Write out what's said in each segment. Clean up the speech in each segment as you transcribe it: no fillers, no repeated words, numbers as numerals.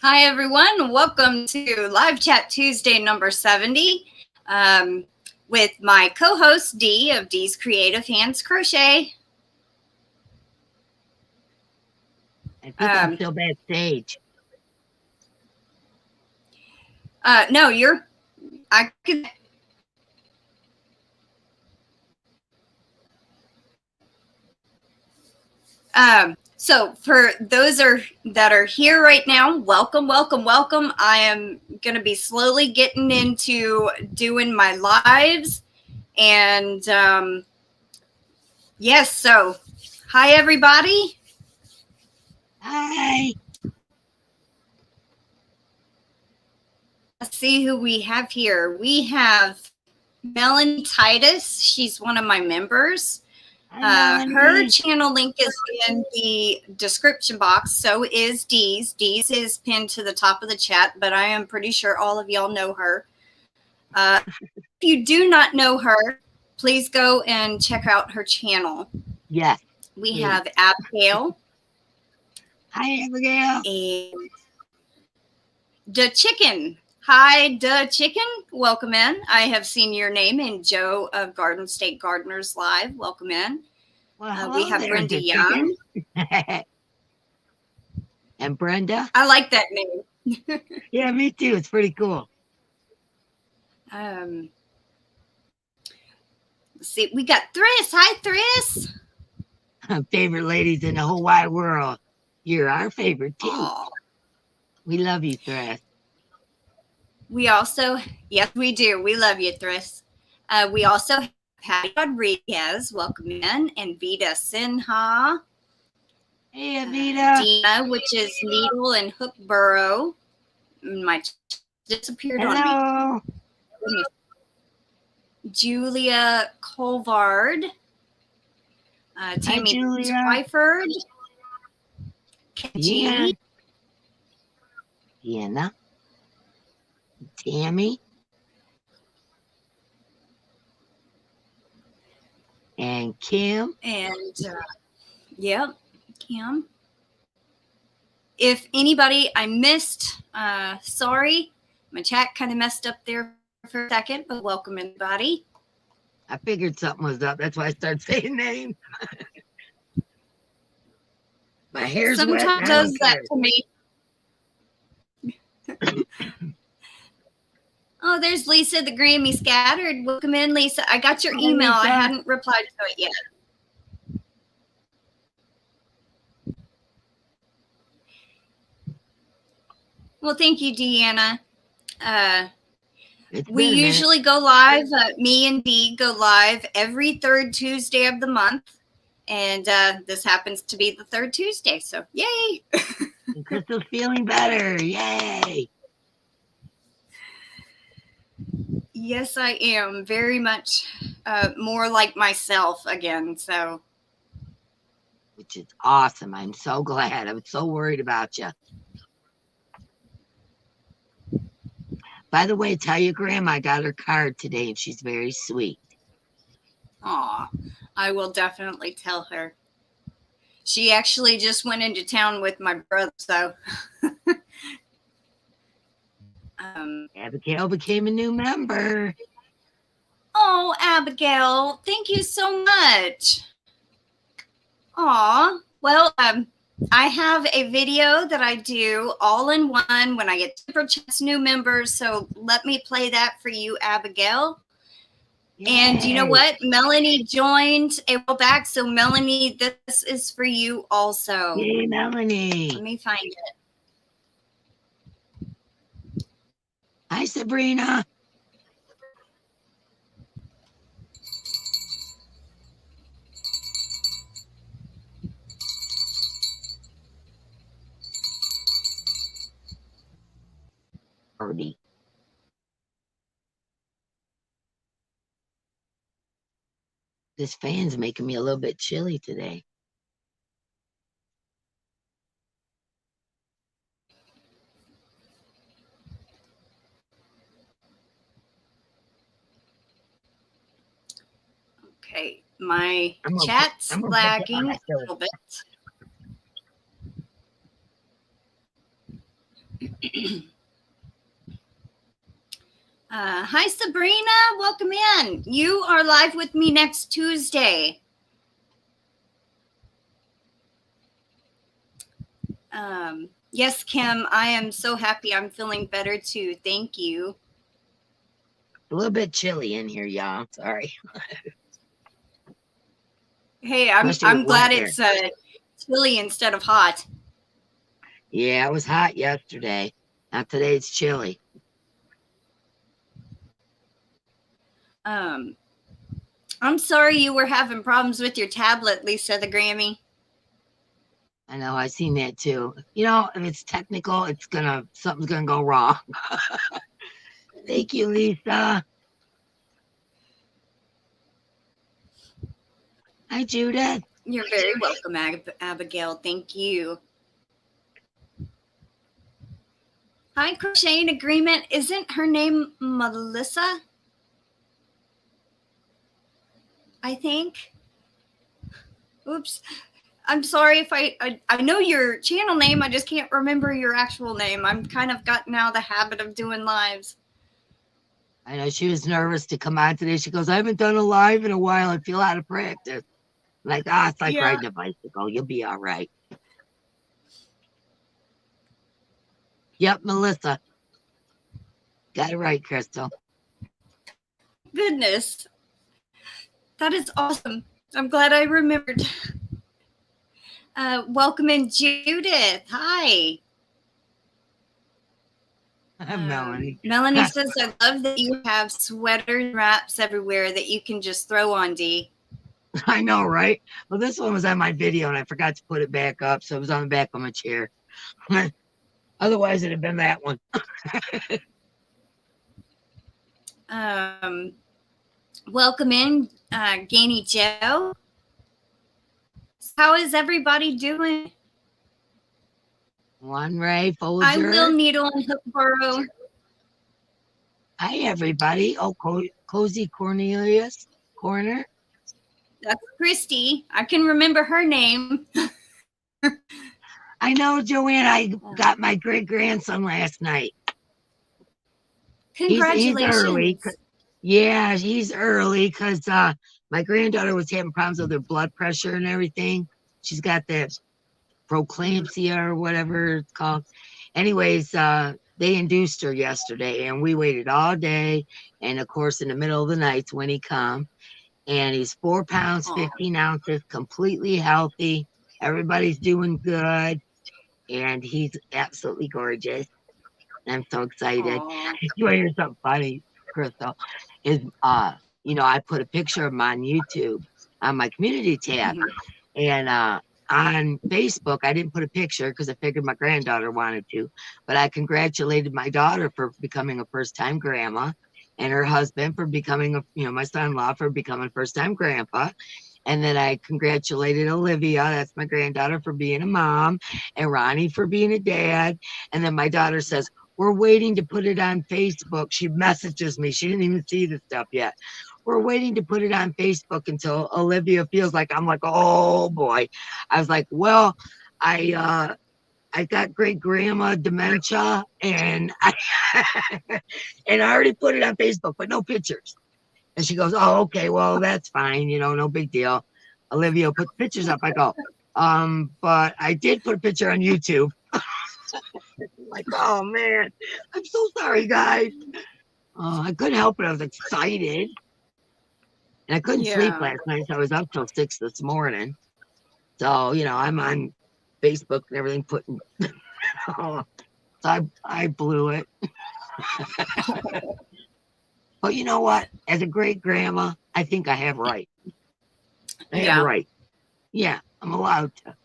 Hi, everyone. Welcome to Live Chat Tuesday number 70 with my co-host Dee of Dee's Creative Hands Crochet. I think I'm still backstage. No, I could. So for those that are here right now, welcome, welcome, welcome. I am going to be slowly getting into doing my lives. And yes, so hi, everybody. Hi. Let's see who we have here. We have Melanie Titus. She's one of my members. Her channel link is in the description box. So is Dee's. Dee's is pinned to the top of the chat, but I am pretty sure all of y'all know her. If you do not know her, please go and check out her channel. Yes. We have Abigail. Hi, Abigail. And the chicken. Hi, the chicken. Welcome in. I have seen your name in Joe of Garden State Gardeners Live. Welcome in. Well, we have Brenda Young. And Brenda. I like that name. Yeah, me too. It's pretty cool. Let's see. We got Thris. Hi, Thris. Favorite ladies in the whole wide world. You're our favorite too. Aww. We love you, Thris. We also, yes, we do. We love you, Thris. We also have Patty Rodriguez, welcome in, and Vita Sinha. Hey, Vita. Dina, which is Needle and Hook Burrow. My disappeared on me. Julia Colvard. Tammy Twyford. Kenji. Deanna. Tammy. And Kim. And, yep, Kim. If anybody I missed, sorry. My chat kind of messed up there for a second, but welcome, everybody. I figured something was up. That's why I started saying names. My hair's sometimes wet. Does that to me. Oh, there's Lisa the Grammy Scattered. Welcome in, Lisa. I got your email. Lisa. I hadn't replied to it yet. Well, thank you, Deanna. We usually go live. Me and Dee go live every third Tuesday of the month. And this happens to be the third Tuesday. So, yay. And Crystal's feeling better. Yay. Yes, I am very much more like myself again. So, which is awesome. I'm so glad. I was so worried about you. By the way, tell your grandma I got her card today, and she's very sweet. Aw, I will definitely tell her. She actually just went into town with my brother, so. Abigail became a new member. Oh, Abigail, thank you so much. Aw, well, I have a video that I do all in one when I get Super Chats new members, so let me play that for you, Abigail. Yay. And you know what? Melanie joined a while back, so Melanie, this is for you also. Yay, Melanie. Let me find it. Hi, Sabrina. Party. This fan's making me a little bit chilly today. Okay, my chat's lagging a little bit. Hi, Sabrina. Welcome in. You are live with me next Tuesday. Yes, Kim, I am so happy. I'm feeling better too. Thank you. A little bit chilly in here, y'all. Sorry. Hey, I'm glad it's chilly instead of hot. Yeah, it was hot yesterday. Now today it's chilly. I'm sorry you were having problems with your tablet, Lisa the Grammy. I know, I seen that too. You know, if it's technical, something's gonna go wrong. Thank you, Lisa. Hi, Judith. You're very welcome, Abigail. Thank you. Hi, Crochet in Agreement. Isn't her name Melissa? I think. Oops. I'm sorry if I know your channel name. I just can't remember your actual name. I'm kind of gotten out of the habit of doing lives. I know she was nervous to come on today. She goes, I haven't done a live in a while. I feel out of practice. Like, it's like riding a bicycle. You'll be all right. Yep, Melissa. Got it right, Crystal. Goodness. That is awesome. I'm glad I remembered. Welcome in, Judith. Hi. Melanie. Melanie says, I love that you have sweaters, wraps everywhere that you can just throw on, Dee. I know, right? Well, this one was on my video, and I forgot to put it back up, so it was on the back of my chair. Otherwise, it'd have been that one. Welcome in, Gainy Joe. How is everybody doing? One Ray Folger. I will needle and hook borrow. Hi, everybody. Oh, Cozy Cornelius Corner. That's Christy. I can remember her name. I know, Joanne. I got my great-grandson last night. Congratulations. He's early. Yeah, he's early because my granddaughter was having problems with her blood pressure and everything. She's got that preeclampsia or whatever it's called. Anyways, they induced her yesterday, and we waited all day. And, of course, in the middle of the night when he come. And he's 4 pounds, 15 ounces, completely healthy. Everybody's doing good. And he's absolutely gorgeous. I'm so excited. You want to hear something funny, Crystal? Is I put a picture of him on YouTube on my community tab. And on Facebook, I didn't put a picture because I figured my granddaughter wanted to. But I congratulated my daughter for becoming a first-time grandma, and her husband for becoming my son-in-law for becoming first-time grandpa. And then I congratulated Olivia, that's my granddaughter, for being a mom, and Ronnie for being a dad. And then my daughter says, we're waiting to put it on Facebook. She messages me. She didn't even see the stuff yet. We're waiting to put it on Facebook until Olivia feels like, I'm like, oh boy. I was like, well, I got great grandma dementia, and I already put it on Facebook, but no pictures. And she goes, oh, okay, well, that's fine. No big deal. Olivia put pictures up. I go, but I did put a picture on YouTube. Like, oh man, I'm so sorry, guys. I couldn't help it. I was excited. And I couldn't sleep last night, so I was up till 6 this morning. So, I'm on Facebook and everything putting so I blew it. But you know what? As a great grandma, I think I have right. I have right. Yeah, I'm allowed to.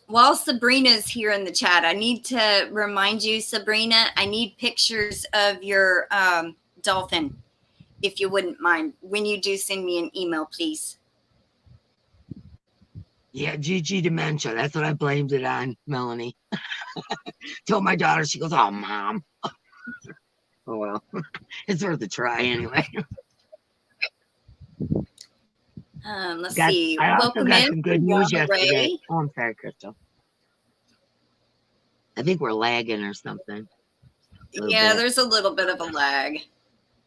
While Sabrina's here in the chat, I need to remind you, Sabrina, I need pictures of your dolphin, if you wouldn't mind, when you do send me an email, please. Yeah, Gigi dementia. That's what I blamed it on, Melanie. Told my daughter, she goes, oh, Mom. Oh, well, it's worth a try anyway. Let's see. I also Welcome got in, some good news yesterday. Ray. Oh, I'm sorry, Crystal. I think we're lagging or something. Yeah, there's a little bit of a lag.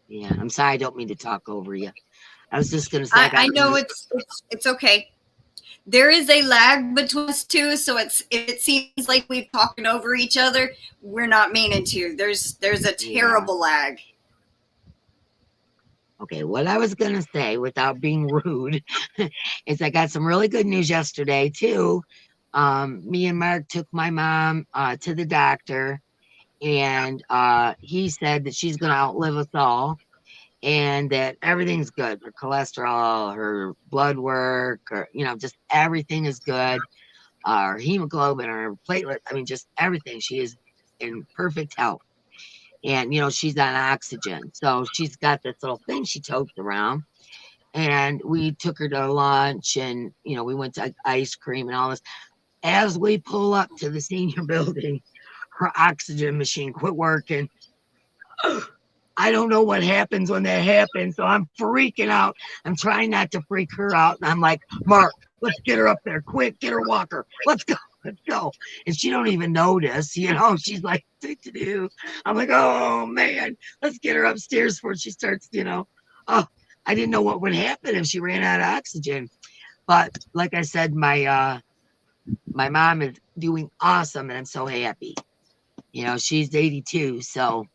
Yeah, I'm sorry. I don't mean to talk over you. I was just going to say, I know it's okay. There is a lag between us two, so it seems like we're talking over each other. We're not meaning to. There's a terrible lag. Okay, what I was going to say without being rude is I got some really good news yesterday too. Me and Mark took my mom to the doctor, and he said that she's going to outlive us all and that everything's good. Her cholesterol, her blood work, or, just everything is good. Her hemoglobin, her platelet, I mean, just everything. She is in perfect health. And, she's on oxygen. So she's got this little thing she totes around. And we took her to lunch and, we went to ice cream and all this. As we pull up to the senior building, her oxygen machine quit working. I don't know what happens when that happens. So I'm freaking out. I'm trying not to freak her out. And I'm like, Mark, let's get her up there. Quick, get her walker. Let's go. Let's go. And she don't even notice, she's like, do. I'm like, oh man, let's get her upstairs before she starts, oh, I didn't know what would happen if she ran out of oxygen. But like I said, my mom is doing awesome and I'm so happy. She's 82, so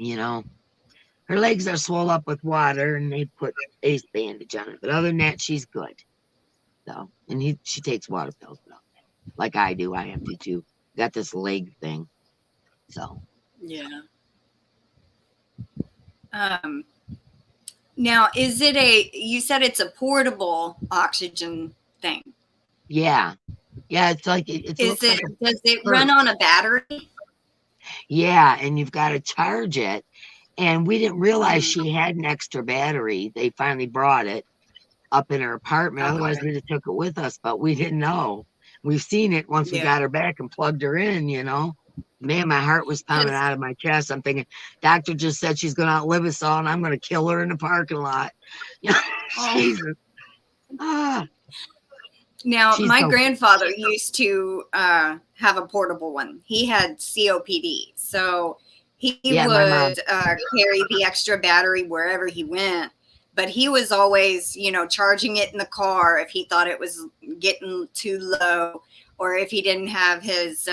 her legs are swollen up with water and they put ace bandage on it. But other than that, she's good. So, and she takes water pills though. Like I do. I have to too. Got this leg thing. So yeah. Now is it you said it's a portable oxygen thing? Yeah. Yeah, it's like does it run on a battery? Yeah, and you've got to charge it. And we didn't realize she had an extra battery. They finally brought it up in her apartment. Okay. Otherwise, we'd have took it with us, but we didn't know. We've seen it once we got her back and plugged her in, Man, my heart was pounding out of my chest. I'm thinking, doctor just said she's going to outlive us all, and I'm going to kill her in the parking lot. Jesus. Now, my grandfather used to have a portable one. He had COPD, so he would carry the extra battery wherever he went. But he was always, charging it in the car if he thought it was getting too low, or if he didn't have his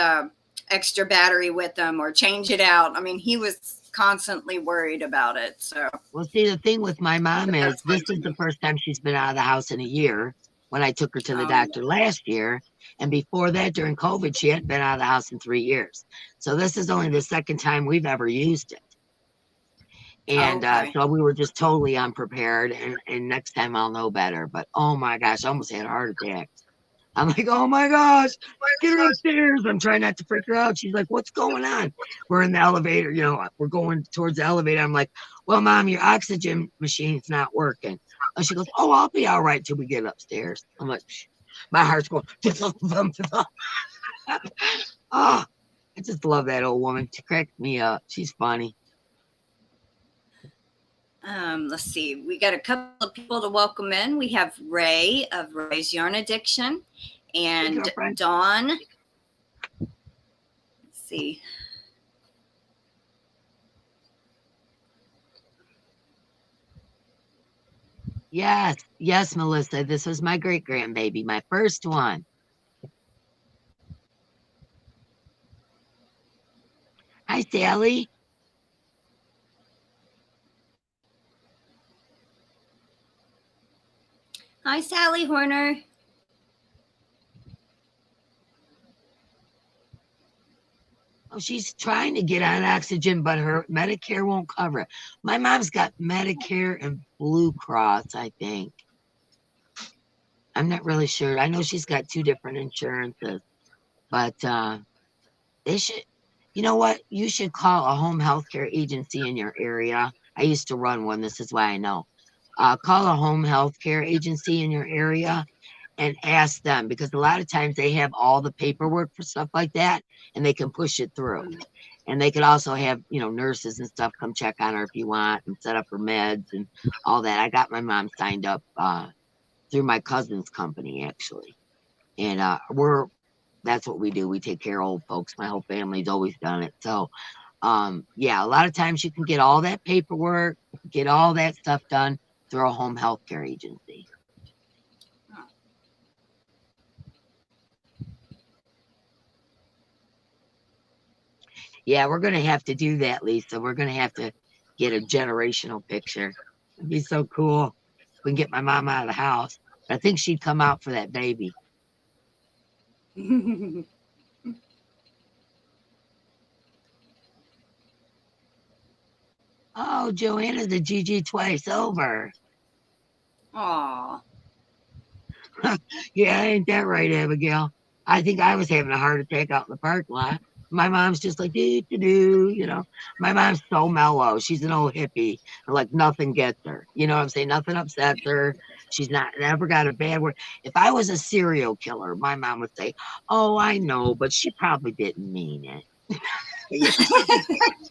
extra battery with him, or change it out. I mean, he was constantly worried about it. So, well, see, the thing with my mom is this is the first time she's been out of the house in a year. When I took her to the doctor last year, and before that, during COVID, she hadn't been out of the house in 3 years. So this is only the second time we've ever used it. And so we were just totally unprepared. And next time I'll know better. But oh my gosh, I almost had a heart attack. I'm like, oh my gosh, get her upstairs. I'm trying not to freak her out. She's like, what's going on? We're in the elevator, we're going towards the elevator. I'm like, well, Mom, your oxygen machine's not working. And she goes, oh, I'll be all right till we get upstairs. I'm like, my heart's going, oh, I just love that old woman. She cracked me up. She's funny. Let's see. We got a couple of people to welcome in. We have Ray of Ray's Yarn Addiction and Dawn. Let's see. Yes, Melissa. This was my great grandbaby, my first one. Hi, Sally. Hi, Sally Horner. Oh, she's trying to get on oxygen, but her Medicare won't cover it. My mom's got Medicare and Blue Cross, I think. I'm not really sure. I know she's got 2 different insurances, but they should, you know what? You should call a home health care agency in your area. I used to run one. This is why I know. Call a home health care agency in your area and ask them, because a lot of times they have all the paperwork for stuff like that and they can push it through. And they could also have, nurses and stuff come check on her if you want and set up her meds and all that. I got my mom signed up through my cousin's company, actually. And that's what we do. We take care of old folks. My whole family's always done it. So, yeah, a lot of times you can get all that paperwork, get all that stuff done through a home health care agency. Yeah, we're going to have to do that, Lisa. We're going to have to get a generational picture. It'd be so cool. We can get my mom out of the house. I think she'd come out for that baby. Oh, Joanna's a GG twice over. Aw. Yeah, ain't that right, Abigail? I think I was having a heart attack out in the parking lot. My mom's just like, you know. My mom's so mellow. She's an old hippie. Like nothing gets her. You know what I'm saying? Nothing upsets her. She's never got a bad word. If I was a serial killer, my mom would say, oh, I know, but she probably didn't mean it.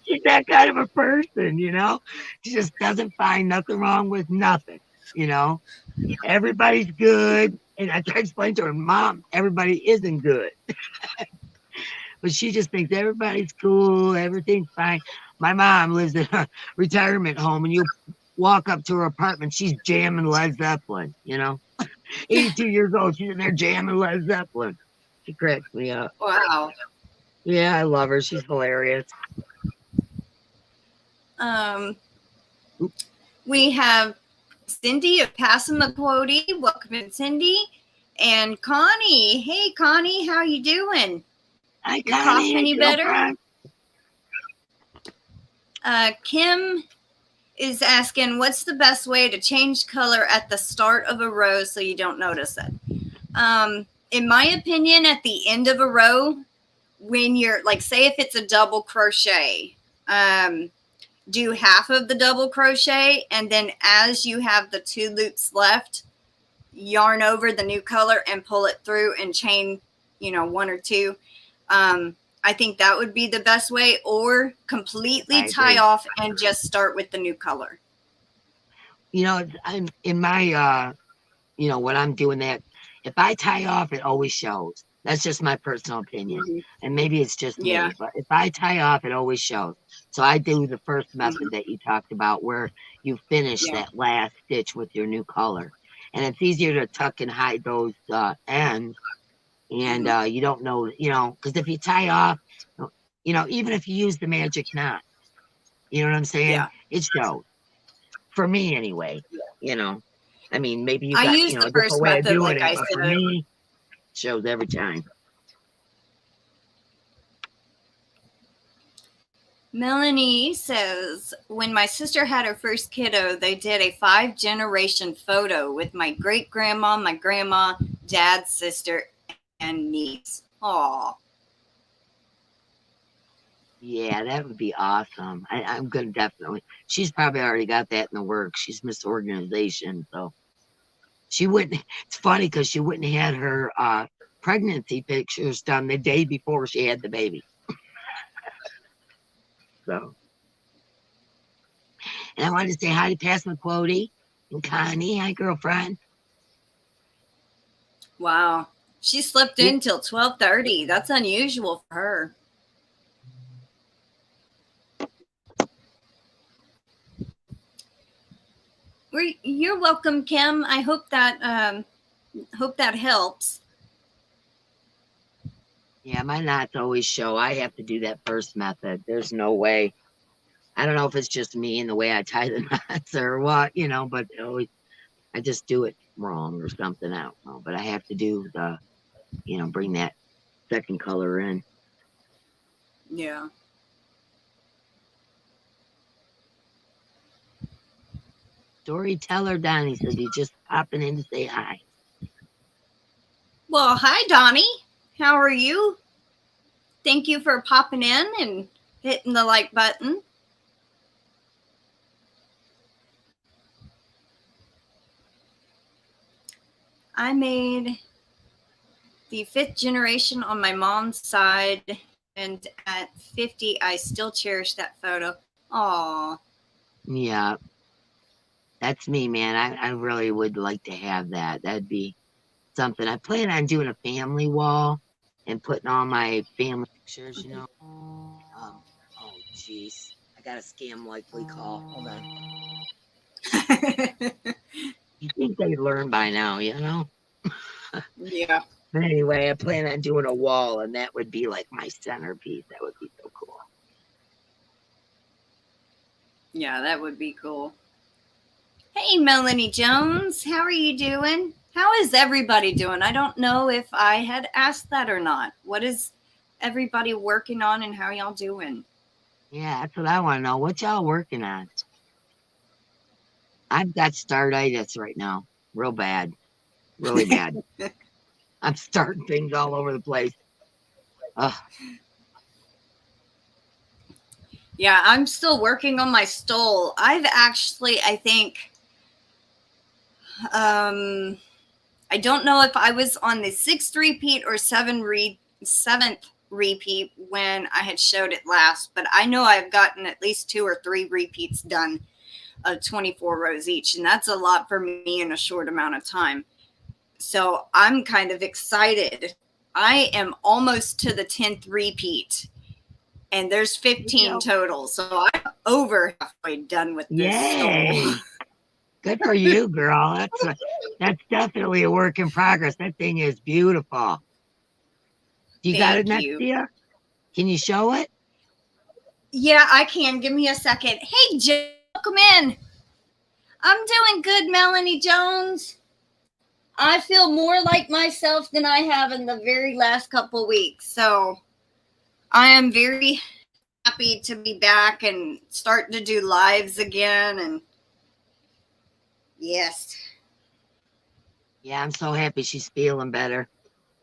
She's that kind of a person, you know? She just doesn't find nothing wrong with nothing, you know? Everybody's good. And I try to explain to her, Mom, everybody isn't good. But she just thinks everybody's cool, everything's fine. My mom lives in a retirement home, and you walk up to her apartment, she's jamming Led Zeppelin, you know? 82 years old, she's in there jamming Led Zeppelin. She cracks me up. Wow. Yeah, I love her. She's hilarious. We have Cindy of Passamaquoddy. Welcome in, Cindy. And Connie. Hey, Connie, how you doing? Hi, Your Connie. cough any better? Kim is asking, what's the best way to change color at the start of a row so you don't notice it? In my opinion, at the end of a row, when you're like, say if it's a double crochet, do half of the double crochet, and then as you have the 2 loops left, yarn over the new color and pull it through and chain, 1 or 2. I think that would be the best way, or completely tie off and just start with the new color. I'm in my, when I'm doing that, if I tie off, it always shows. That's just my personal opinion. Mm-hmm. And maybe it's just me, but if I tie off, it always shows. So I do the first method that you talked about, where you finish that last stitch with your new color. And it's easier to tuck and hide those ends. And you don't know, because if you tie off, even if you use the magic knot, you know what I'm saying? Yeah. It shows. For me, anyway, I mean, maybe you got, I use the first method, like I said. For me, it shows every time. Melanie says, when my sister had her first kiddo, they did a 5-generation photo with my great-grandma, my grandma, dad's sister, and niece. Aw. Yeah, that would be awesome. I'm going to definitely. She's probably already got that in the works. She's Miss Organization, so she wouldn't. It's funny because she wouldn't have had her pregnancy pictures done the day before she had the baby. So, and I wanted to say hi to Passamaquoddy and Connie. Hi, girlfriend. Wow, she slept in till 12:30. That's unusual for her. You're welcome, Kim. I hope that helps. Yeah, my knots always show. I have to do that first method. There's no way. I don't know if it's just me and the way I tie the knots or what, but always, I just do it wrong or something. I don't know, but I have to do the, bring that second color in. Yeah. Storyteller Donnie says he's just popping in to say hi. Well, hi, Donnie. How are you? Thank you for popping in and hitting the like button. I made the 5th generation on my mom's side, and at 50, I still cherish that photo. Aw. Yeah. That's me, man. I really would like to have that. That'd be something. I plan on doing a family wall and putting all my family pictures, you know. Oh, jeez. I got a scam likely call. Hold on. You think they'd learn by now, you know? Yeah. But anyway, I plan on doing a wall, and that would be like my centerpiece. That would be so cool. Yeah, that would be cool. Hey, Melanie Jones, how are you doing? How is everybody doing? I don't know if I had asked that or not. What is everybody working on and how y'all doing? Yeah, that's what I want to know. What y'all working on? I've got startitis right now. Real bad. Really bad. I'm starting things all over the place. Ugh. Yeah, I'm still working on my stole. I've actually, I think, I don't know if I was on the 6th repeat or 7th repeat when I had showed it last, but I know I've gotten at least 2 or 3 repeats done of 24 rows each, and that's a lot for me in a short amount of time. So I'm kind of excited. I am almost to the 10th repeat, and there's 15 total, so I'm over halfway done with this stole. Good for you, girl. That's definitely a work in progress. That thing is beautiful. You got it next year? Can you show it? Yeah, I can. Give me a second. Hey, Joe, welcome in. I'm doing good, Melanie Jones. I feel more like myself than I have in the very last couple weeks. So I am very happy to be back and starting to do lives again. And yes. Yeah, I'm so happy she's feeling better.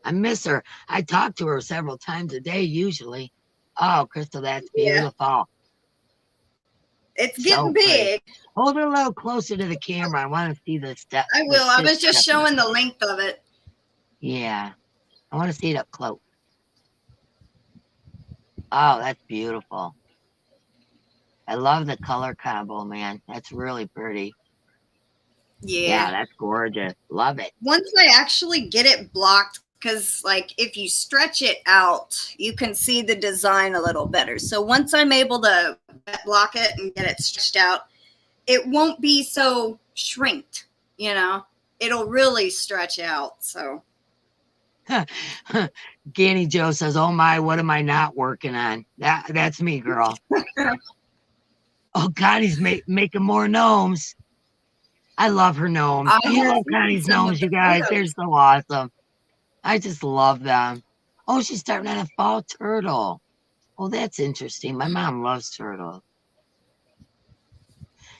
I miss her. I talk to her several times a day, usually. Oh, Crystal, that's beautiful. Yeah. It's getting big. Hold it a little closer to the camera. I want to see the step. I will. I was just showing the length of it. Yeah. I want to see it up close. Oh, that's beautiful. I love the color combo, man. That's really pretty. Yeah, that's gorgeous. Love it. Once I actually get it blocked, because like if you stretch it out, you can see the design a little better. So once I'm able to block it and get it stretched out, it won't be so shrinked, you know. It'll really stretch out. So Ganny Joe says, "Oh my, what am I not working on?" That's me, girl. Oh, Connie's making more gnomes. I love her gnomes. You love Connie's gnomes, you guys. They're so awesome. I just love them. Oh, she's starting on a fall turtle. Oh, that's interesting. My mom loves turtles.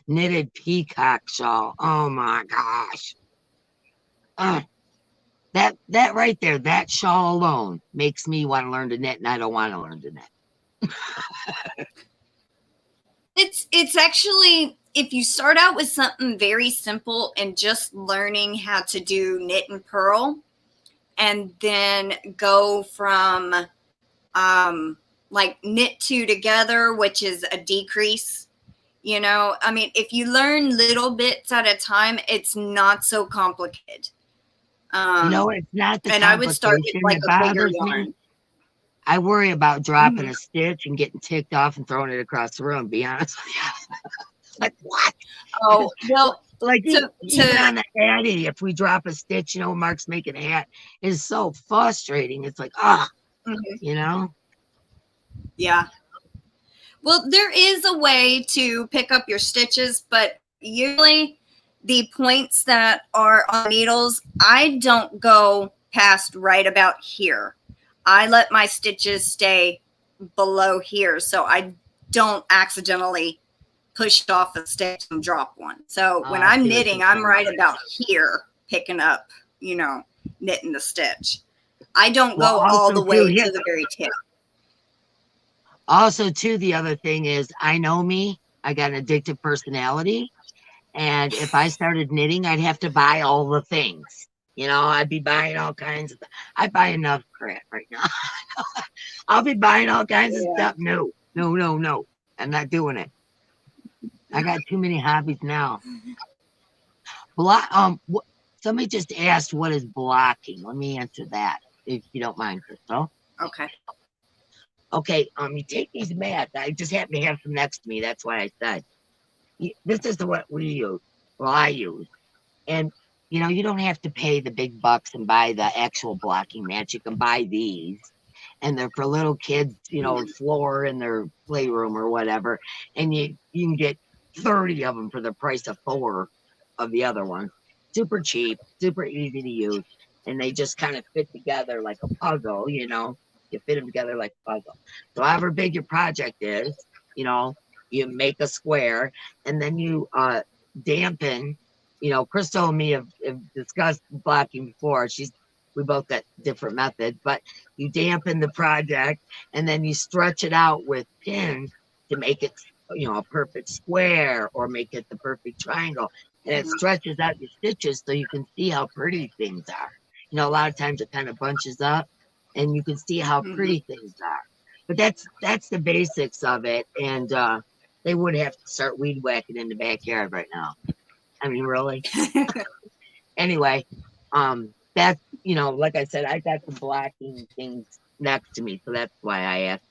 Knitted peacock shawl. Oh my gosh. That right there, that shawl alone makes me want to learn to knit, and I don't want to learn to knit. It's actually, if you start out with something very simple and just learning how to do knit and purl, and then go from like knit 2 together, which is a decrease, you know. I mean, if you learn little bits at a time, it's not so complicated. You know, it's not the and I would start with like a bigger yarn. I worry about dropping a stitch and getting ticked off and throwing it across the room, to be honest with you. Like, what? Oh, well, like even on the Hattie, if we drop a stitch, you know, Mark's making a hat, is so frustrating. It's like, you know? Yeah. Well, there is a way to pick up your stitches, but usually the points that are on needles, I don't go past right about here. I let my stitches stay below here so I don't accidentally push off a stitch and drop one. So when I'm knitting, I'm right about here picking up, you know, knitting the stitch. I don't go all the way to the very tip. Also, too, the other thing is, I know me. I got an addictive personality. And if I started knitting, I'd have to buy all the things. You know, I'd be buying all kinds of, I buy enough crap right now. I'll be buying all kinds of stuff. No. I'm not doing it. I got too many hobbies now. Somebody just asked what is blocking. Let me answer that, if you don't mind, Crystal. Okay. Okay, you take these mats. I just happen to have some next to me. That's why I said this is what we use. Well, I use, and you don't have to pay the big bucks and buy the actual blocking mats. You can buy these, and they're for little kids. Floor in their playroom or whatever, and you can get 30 of them for the price of 4 of the other ones. Super cheap, super easy to use, and they just kind of fit together like a puzzle. You fit them together like a puzzle. So however big your project is, you make a square, and then you dampen. Crystal and me have discussed blocking before. We both got different methods, but you dampen the project, and then you stretch it out with pins to make it, a perfect square, or make it the perfect triangle. And it stretches out your stitches so you can see how pretty things are. A lot of times it kind of bunches up, and you can see how pretty things are. But that's the basics of it. And they would have to start weed whacking in the backyard right now. I mean, really. Anyway, that's, like I said, I got the blocking things next to me, so that's why I asked.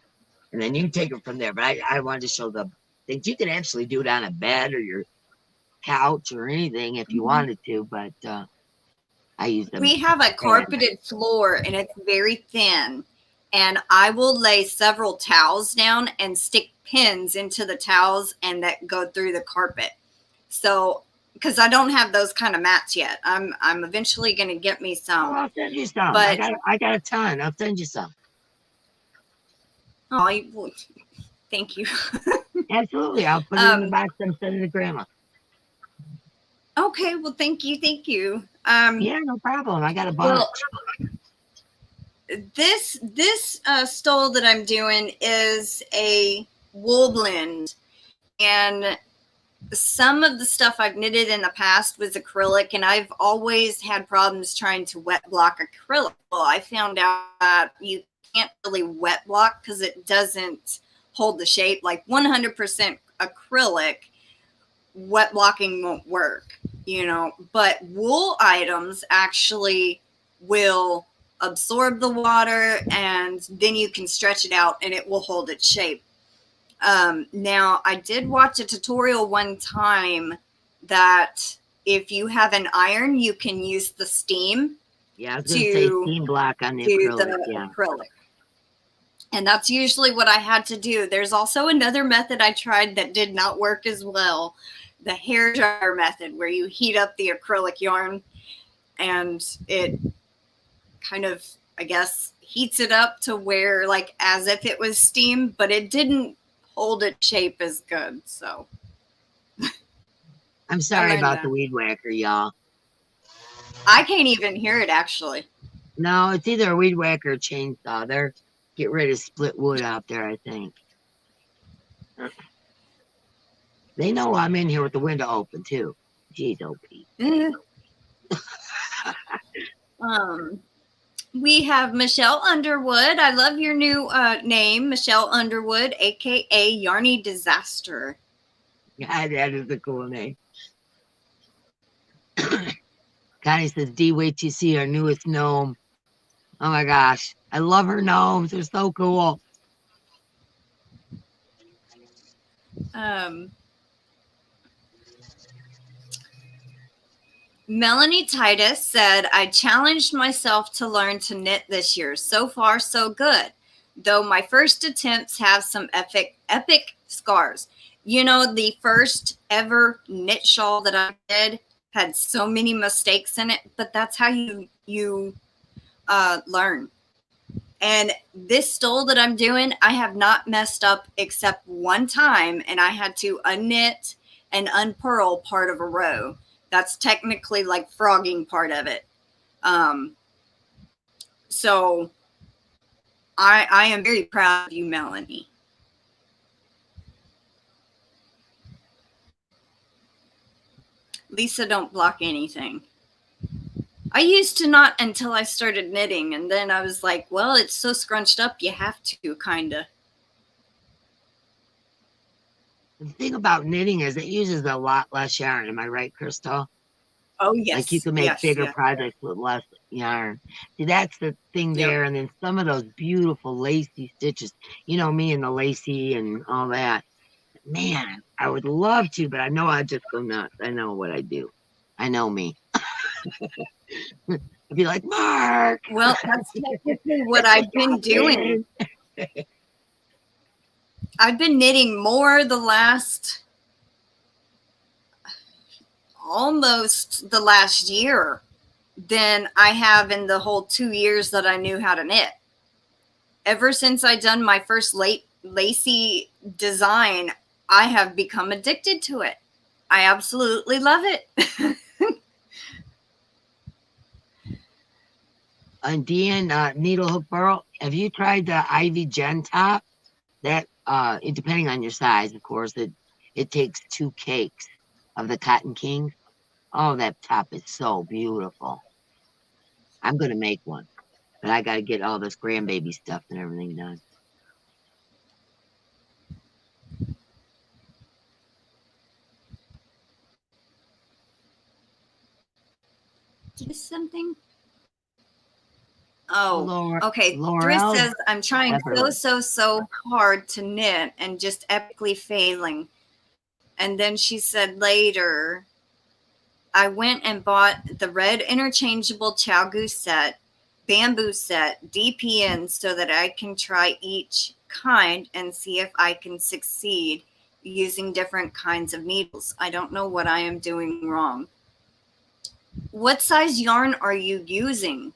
And then you can take it from there. But I wanted to show the things. You can actually do it on a bed or your couch or anything if you wanted to, but I use them. We have a carpeted floor, and it's very thin. And I will lay several towels down and stick pins into the towels and that go through the carpet. So, because I don't have those kind of mats yet, I'm eventually going to get me some. Oh, I'll send you some. But I got a ton. I'll send you some. Oh, thank you. Absolutely, I'll put it in the box and send it to Grandma. Okay, well, thank you. Yeah, no problem. I got a bunch. Well, this stole that I'm doing is a wool blend, and some of the stuff I've knitted in the past was acrylic, and I've always had problems trying to wet block acrylic. Well, I found out that you can't really wet block because it doesn't hold the shape. Like 100% acrylic, wet blocking won't work, but wool items actually will absorb the water, and then you can stretch it out and it will hold its shape. Now, I did watch a tutorial one time that if you have an iron, you can use the steam. Yeah, I was going to say steam block on the acrylic. And that's usually what I had to do. There's also another method I tried that did not work as well. The hair dryer method, where you heat up the acrylic yarn and it kind of, I guess, heats it up to where, like, as if it was steam, but it didn't hold its shape as good. So I'm sorry about the weed whacker, y'all. I can't even hear it, actually. No, it's either a weed whacker or chainsaw. They're get rid of split wood out there, I think. They know I'm in here with the window open too. Jeez, OP. We have Michelle Underwood. I love your new name, Michelle Underwood, aka Yarny Disaster. Yeah, that is a cool name. Connie says, D, wait till you see our newest gnome. Oh my gosh. I love her gnomes. They're so cool. Melanie Titus said, I challenged myself to learn to knit this year. So far, so good. Though my first attempts have some epic scars. The first ever knit shawl that I did had so many mistakes in it, but that's how you learn. And this stole that I'm doing, I have not messed up except one time, and I had to unknit and unpurl part of a row. That's technically like frogging part of it. So I am very proud of you, Melanie. Lisa, don't block anything. I used to not until I started knitting, and then I was like, well, it's so scrunched up, you have to, kind of. The thing about knitting is it uses a lot less yarn. Am I right, Crystal? Oh, Like you yes. can make Yes. bigger Yes. projects with less yarn. See, that's the thing Yep. there. And then some of those beautiful lacy stitches, you know, me and the lacy and all that. Man, I would love to, but I know I'd just go nuts. I know what I do. I know me. I'd be like, Mark. Well, that's technically what I've been doing. I've been knitting more the last, almost the last year than I have in the whole 2 years that I knew how to knit. Ever since I done my first lacy design, I have become addicted to it. I absolutely love it. And Dean, Needlehook Burl, have you tried the Ivy Gen top? That depending on your size, of course, it takes 2 cakes of the Cotton King. Oh, that top is so beautiful. I'm gonna make one, but I gotta get all this grandbaby stuff and everything done. Just something. Oh, Laura, okay. Thrift Laurel says, I'm trying Beverly. so hard to knit and just epically failing. And then she said later, I went and bought the red interchangeable Chow Goose set, bamboo set, DPN, so that I can try each kind and see if I can succeed using different kinds of needles. I don't know what I am doing wrong. What size yarn are you using?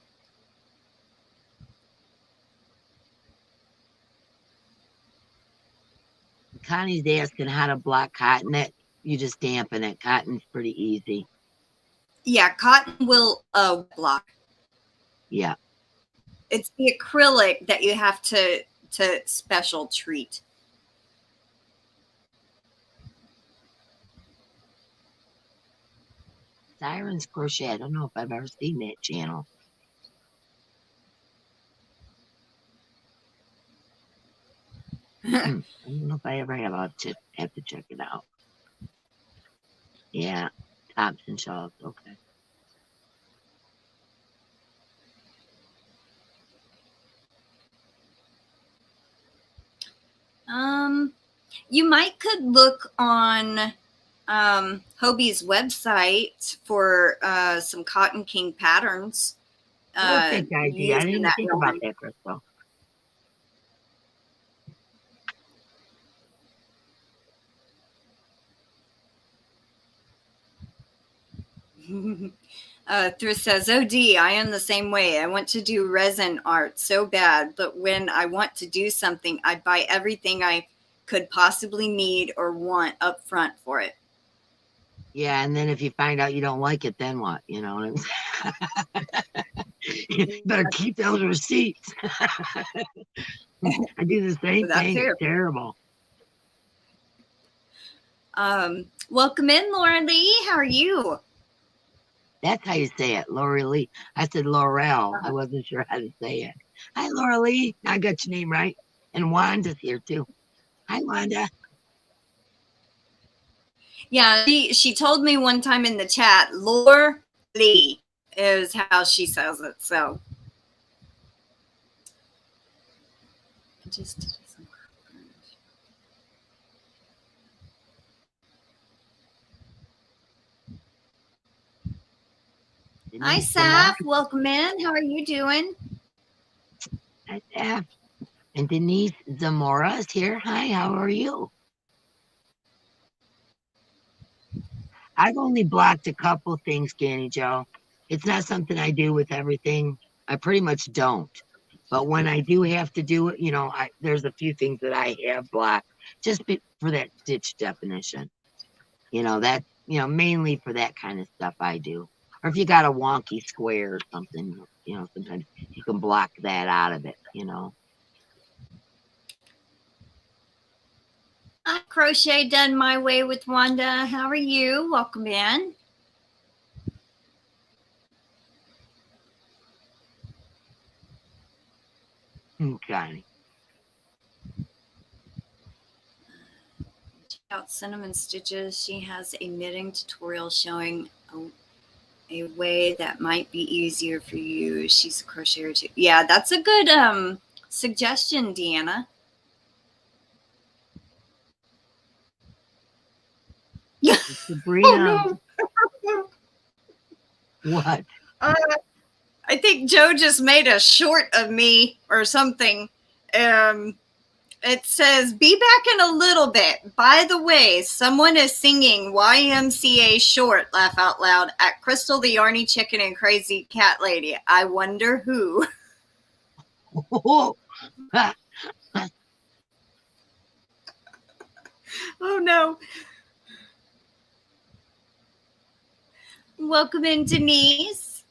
Connie's asking how to block cotton. It you just dampen it. Cotton's pretty easy. Yeah, cotton will block. Yeah. It's the acrylic that you have to special treat. Siren's Crochet. I don't know if I've ever seen that channel. I don't know if I ever have. I'll have to check it out. Yeah, tops and shawls. Okay. You might could look on Hobie's website for some Cotton King patterns. Perfect idea. I didn't Using even that think about that, Crystal. Thrift says, "Oh, D, I am the same way. I want to do resin art so bad, but when I want to do something, I buy everything I could possibly need or want up front for it." Yeah, and then if you find out you don't like it, then what? You know, you better keep those receipts. I do the same thing. It's terrible. Welcome in, Laura Lee. How are you? That's how you say it, Laura Lee. I said Laurel. I wasn't sure how to say it. Hi, Laura Lee. I got your name right. And Wanda's here too. Hi, Wanda. Yeah, she told me one time in the chat, Laura Lee is how she says it. So just hi, Saf. Welcome in. How are you doing? Hi, Saf. And Denise Zamora is here. Hi, how are you? I've only blocked a couple things, Candy Joe. It's not something I do with everything. I pretty much don't. But when I do have to do it, you know, there's a few things that I have blocked just for that stitch definition. You know, that, you know, mainly for that kind of stuff I do. Or if you got a wonky square or something, you know, sometimes you can block that out of it, you know. I crochet done my way with Wanda. How are you? Welcome in. Okay. Check out Cinnamon Stitches. She has a knitting tutorial showing a way that might be easier for you. She's a crocheter too. Yeah, that's a good suggestion, Deanna. Sabrina. Oh no. What? I think Joe just made a short of me or something. It says, be back in a little bit. By the way, someone is singing YMCA short, laugh out loud, at Crystal the Yarny Chicken and Crazy Cat Lady. I wonder who. Oh, Oh no. Welcome in, Denise.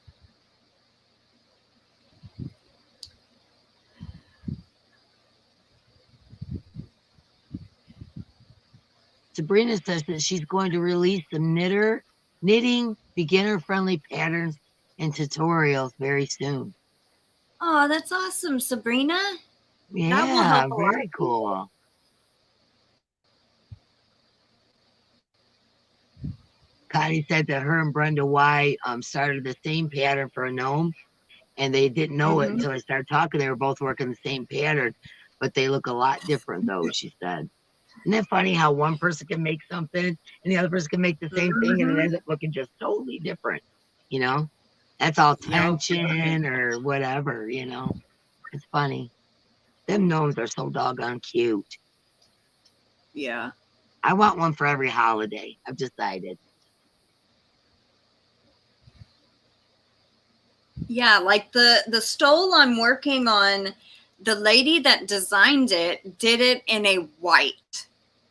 Sabrina says that she's going to release some knitting beginner-friendly patterns and tutorials very soon. Oh, that's awesome, Sabrina. Yeah, very cool. Kathi said that her and Brenda Y started the same pattern for a gnome, and they didn't know it until they started talking. They were both working the same pattern, but they look a lot different, though, she said. Isn't it funny how one person can make something and the other person can make the same thing and it ends up looking just totally different? You know, that's all tension or whatever, you know. It's funny. Them gnomes are so doggone cute. Yeah. I want one for every holiday. I've decided. Yeah, like the stole I'm working on, the lady that designed it did it in a white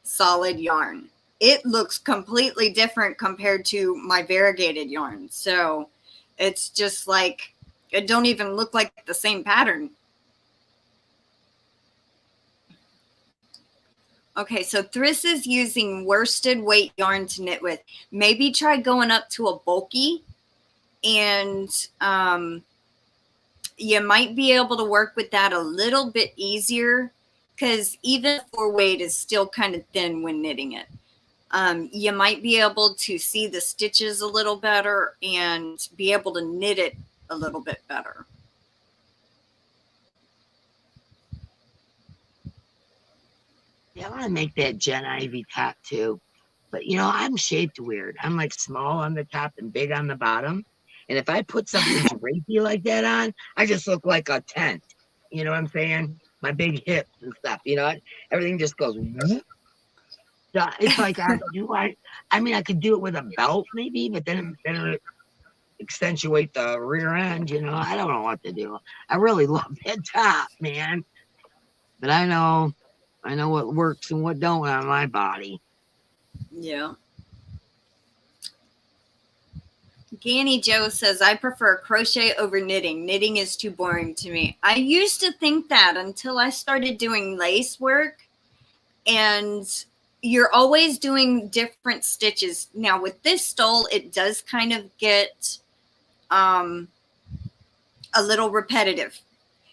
solid yarn. It looks completely different compared to my variegated yarn. So it's just like, it don't even look like the same pattern. Okay, so Thriss is using worsted weight yarn to knit with. Maybe try going up to a bulky, and you might be able to work with that a little bit easier, because even 4 weight is still kind of thin when knitting it. You might be able to see the stitches a little better and be able to knit it a little bit better. Yeah, I want to make that Jen Ivy top too. But you know, I'm shaped weird. I'm like small on the top and big on the bottom. And if I put something drapey like that on, I just look like a tent. You know what I'm saying? My big hips and stuff. You know, everything just goes. Whoop. So it's like I mean, I could do it with a belt maybe, but then it accentuate the rear end. You know, I don't know what to do. I really love that top, man. But I know what works and what don't on my body. Yeah. Ganny Joe says, I prefer crochet over knitting. Knitting is too boring to me. I used to think that until I started doing lace work, and you're always doing different stitches. Now with this stole, it does kind of get a little repetitive.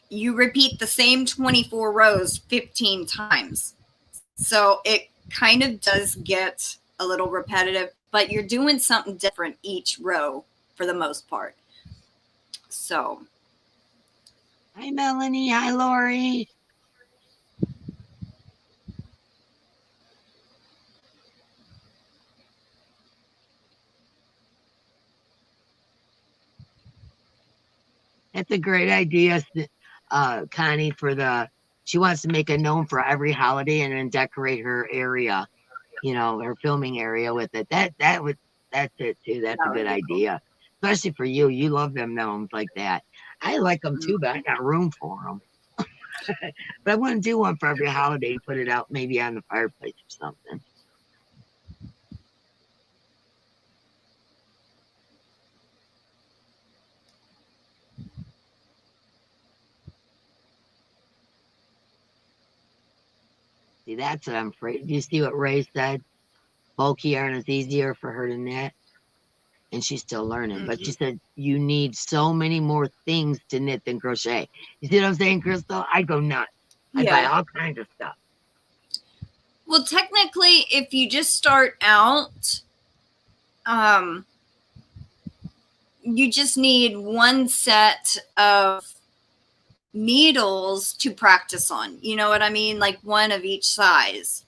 You repeat the same 24 rows 15 times. So it kind of does get a little repetitive, but you're doing something different each row for the most part. So. Hi, Melanie. Hi, Lori. That's a great idea, Connie, she wants to make a gnome for every holiday and then decorate her area, you know, her filming area with it. That's it too. That's a good idea, especially for you. You love them gnomes like that. I like them too, but I got room for them. But I wouldn't do one for every holiday. Put it out maybe on the fireplace or something. See, that's what I'm afraid. Do you see what Ray said? Bulky yarn is easier for her to knit, and she's still learning. But she said you need so many more things to knit than crochet. You see what I'm saying, Crystal? I go nuts. I buy all kinds of stuff. Well, technically, if you just start out, you just need one set of needles to practice on. You know what I mean? Like one of each size.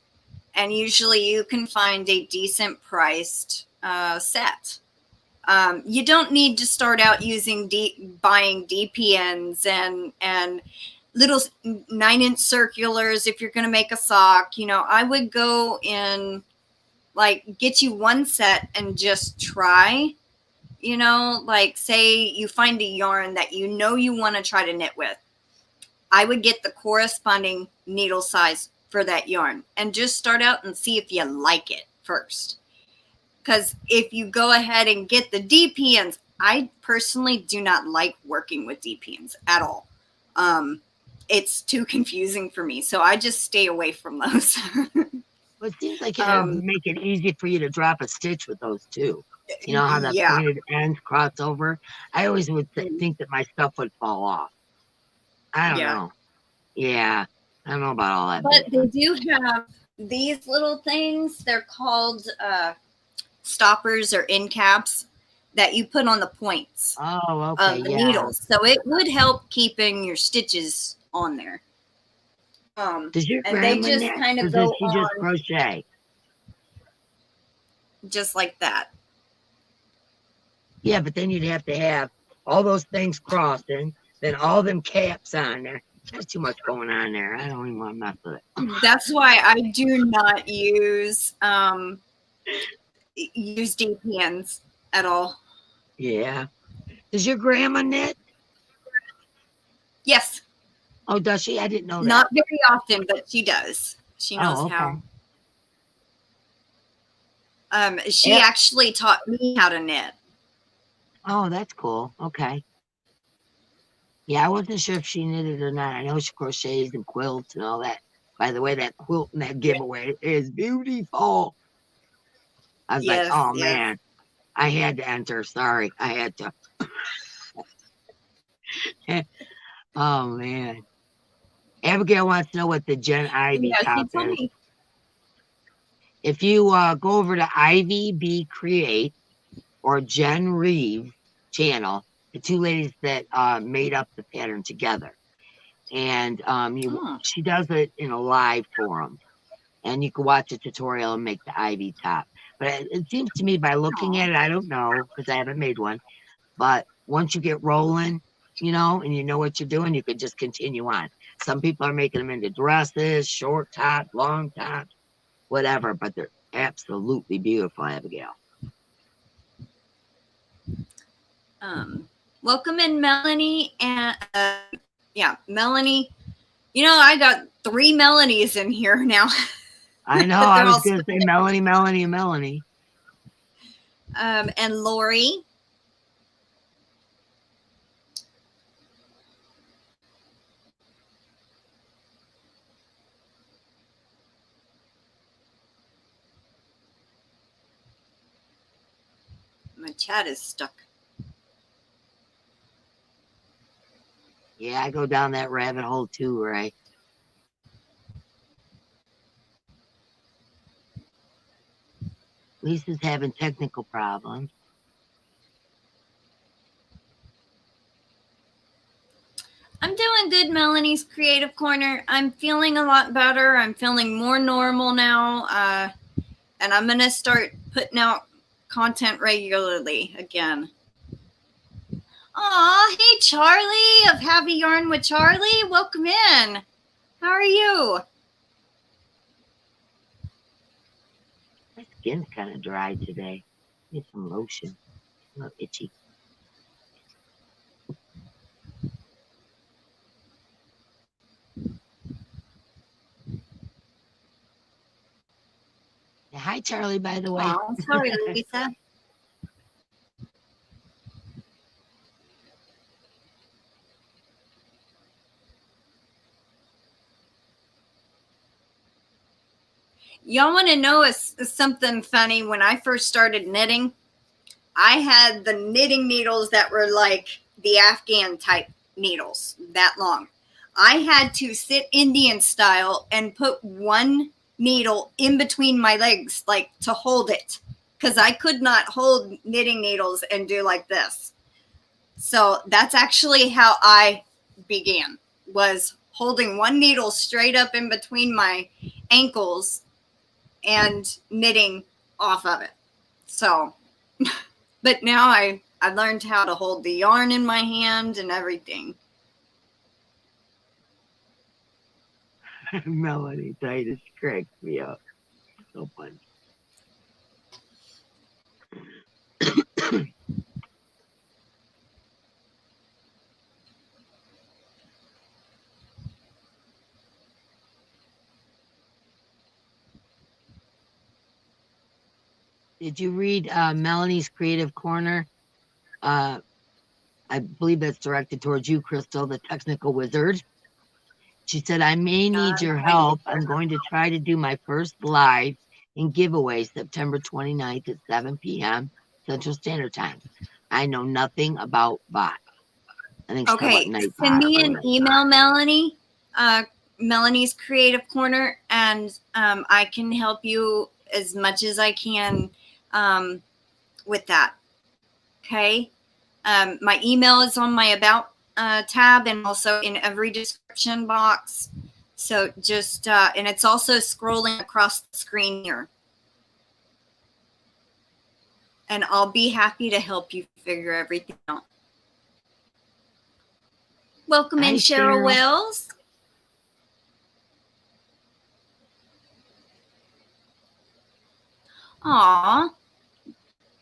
And usually you can find a decent priced set. You don't need to start out using buying DPNs and little 9-inch circulars if you're going to make a sock. You know, I would go in, like, get you one set and just try. You know, like, say you find a yarn that you know you want to try to knit with. I would get the corresponding needle size for that yarn and just start out and see if you like it first. Because if you go ahead and get the DPNs, I personally do not like working with DPNs at all. It's too confusing for me, so I just stay away from those. Well, it seems like it would make it easy for you to drop a stitch with those too. You know how the pointed ends cross over? I always would think that my stuff would fall off. I don't know. Yeah, I don't know about all that. But they do have these little things. They're called stoppers or end caps that you put on the points of the needles. So it would help keeping your stitches on there. Does your and they just kind of go on just crochet? Just like that. Yeah, but then you'd have to have all those things crossing, then all them caps on there. There's too much going on there. I don't even want to mess with it. That's why I do not use DPNs at all. Yeah. Does your grandma knit? Yes. Oh, does she? I didn't know that. Not very often, but she does. She knows how. She actually taught me how to knit. Oh, that's cool. Okay. Yeah, I wasn't sure if she knitted or not. I know she crochets and quilts and all that. By the way, that quilt in that giveaway is beautiful. I was like, oh, man. I had to enter. Sorry. I had to. Oh, man. Abigail wants to know what the Jen Ivy top is. If you go over to Ivy B Create or Jen Reeve channel, the two ladies that made up the pattern together. And she does it in a live forum. And you can watch a tutorial and make the Ivy top. But it seems to me by looking at it, I don't know, because I haven't made one. But once you get rolling, you know, and you know what you're doing, you can just continue on. Some people are making them into dresses, short tops, long tops, whatever. But they're absolutely beautiful, Abigail. Welcome in, Melanie. And Melanie. You know, I got 3 Melanies in here now. I know. I was going to say Melanie, Melanie, and Melanie. And Lori. My chat is stuck. Yeah, I go down that rabbit hole too, right? Lisa's having technical problems. I'm doing good, Melanie's Creative Corner. I'm feeling a lot better. I'm feeling more normal now. And I'm going to start putting out content regularly again. Aw, hey, Charlie of Happy Yarn with Charlie. Welcome in. How are you? My skin's kind of dry today. Need some lotion. I'm a little itchy. Yeah, hi, Charlie, by the way. Oh, sorry, Lisa. Y'all want to know something funny? When I first started knitting, I had the knitting needles that were like the Afghan type needles, that long. I had to sit Indian style and put one needle in between my legs, like to hold it, because I could not hold knitting needles and do like this. So that's actually how I began, was holding one needle straight up in between my ankles and knitting off of it. So, but now I learned how to hold the yarn in my hand and everything. Melanie Titus cracks me up. So funny. Did you read Melanie's Creative Corner? I believe that's directed towards you, Crystal, the technical wizard. She said, I may need your help. I'm going to try to do my first live and giveaway September 29th at 7 p.m. Central Standard Time. I know nothing about bots. I think okay, send me an email, Melanie, Melanie's Creative Corner, and I can help you as much as I can with that. Okay. My email is on my About tab and also in every description box. So just, and it's also scrolling across the screen here. And I'll be happy to help you figure everything out. Welcome in, Cheryl Wells. Aw.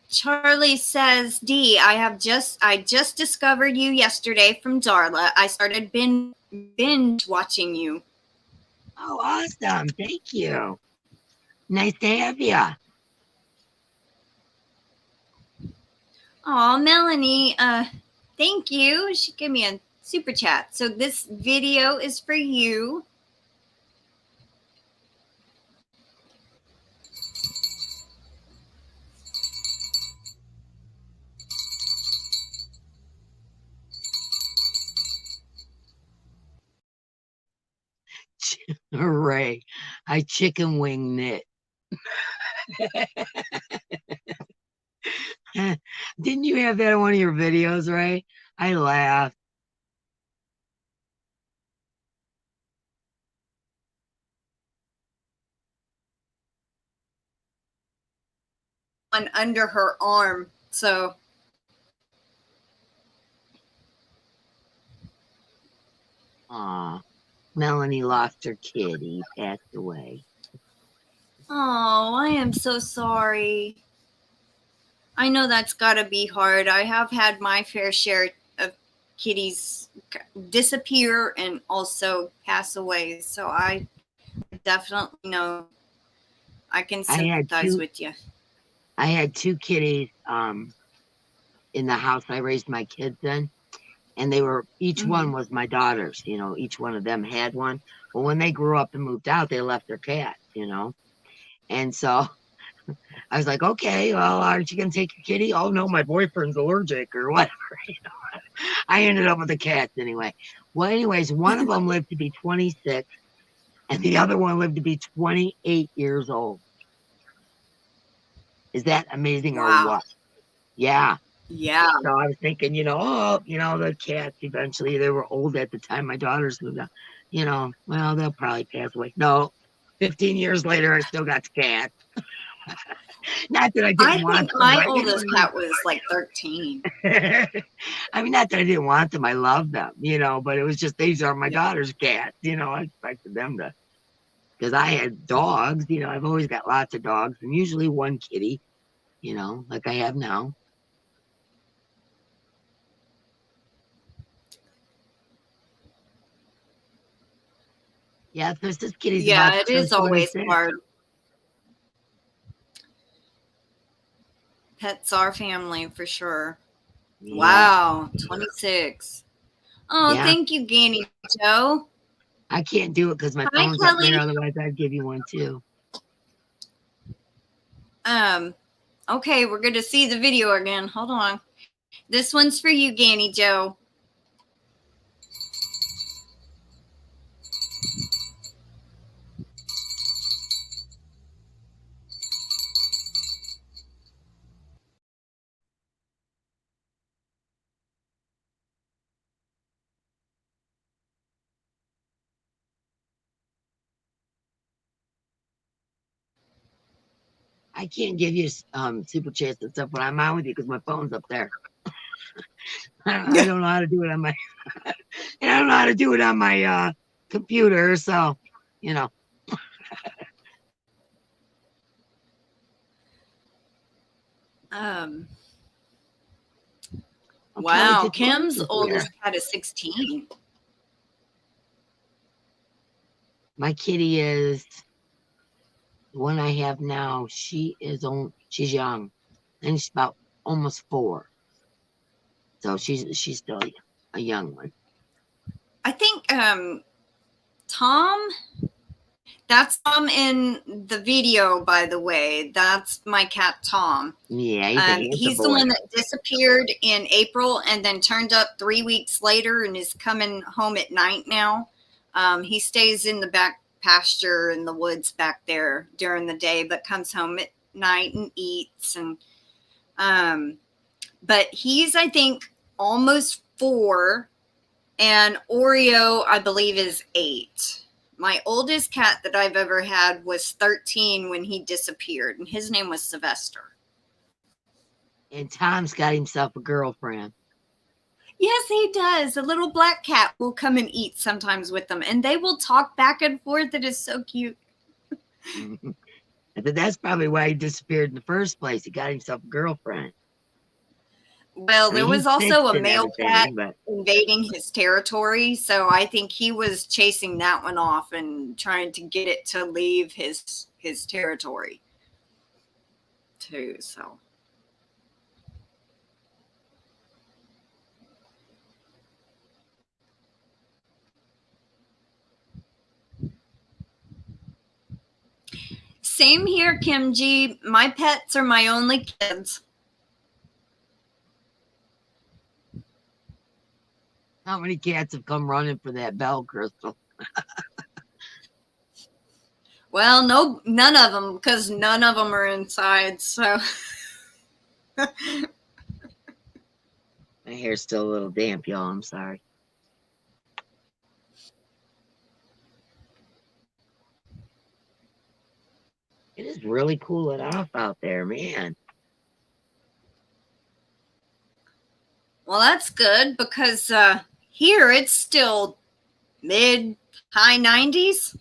Charlie says, Dee, I just discovered you yesterday from Darla. I started binge watching you. Oh, awesome. Thank you. Nice to have you. Oh, Melanie, thank you. She gave me a super chat. So this video is for you. Hooray. I chicken wing knit. Didn't you have that in one of your videos, right? I laughed. On under her arm. So. Aw. Melanie lost her kitty, passed away. Oh, I am so sorry. I know that's got to be hard. I have had my fair share of kitties disappear and also pass away. So I definitely know I can sympathize with you. I had two kitties in the house I raised my kids in. And they were, each one was my daughter's, you know, each one of them had one. But when they grew up and moved out, they left their cat, you know. And so I was like, okay, well, aren't you going to take your kitty? Oh, no, my boyfriend's allergic or whatever. You know? I ended up with the cats anyway. Well, anyways, one of them lived to be 26 and the other one lived to be 28 years old. Is that amazing or what? Yeah. Yeah. So I was thinking, you know, oh, you know, the cats eventually, they were old at the time my daughters moved out. You know, well, they'll probably pass away. No, 15 years later, I still got the cat. Not that I didn't want them. My oldest cat was like 13. I mean, not that I didn't want them. I love them, you know, but it was just, these are my daughter's cats. You know, I expected them to, because I had dogs, you know, I've always got lots of dogs and usually one kitty, you know, like I have now. Yeah, because this kitty's about it is always hard. Pets are family for sure. Yeah. Wow, 26. Oh, yeah. Thank you, Ganny Joe. I can't do it because my phone's up there. Otherwise, I'd give you one too. Okay, we're going to see the video again. Hold on. This one's for you, Ganny Joe. I can't give you super chats and stuff when I'm on with you because my phone's up there. I don't know how to do it on my I don't know how to do it on my computer, so you know. Wow, Kim's oldest cat is 16. My kitty is the one I have now. She's young, and she's about almost 4. So she's still a young one. I think Tom, that's Tom in the video, by the way. That's my cat Tom. Yeah, he's the one that disappeared in April and then turned up 3 weeks later and is coming home at night now. He stays in the back pasture in the woods back there during the day, but comes home at night and eats. And but he's, I think, almost 4, and Oreo, I believe, is 8. My oldest cat that I've ever had was 13 when he disappeared, and his name was Sylvester. And Tom's got himself a girlfriend. Yes, he does. A little black cat will come and eat sometimes with them, and they will talk back and forth. It is so cute. I think that's probably why he disappeared in the first place. He got himself a girlfriend. Well, there was also a male cat invading his territory, so I think he was chasing that one off and trying to get it to leave his territory too. So same here, Kim G. My pets are my only kids. How many cats have come running for that bell, Crystal? Well, no, none of them, because none of them are inside. So my hair's still a little damp, y'all. I'm sorry. It is really cooling off out there, man. Well, that's good because here it's still mid-high 90s.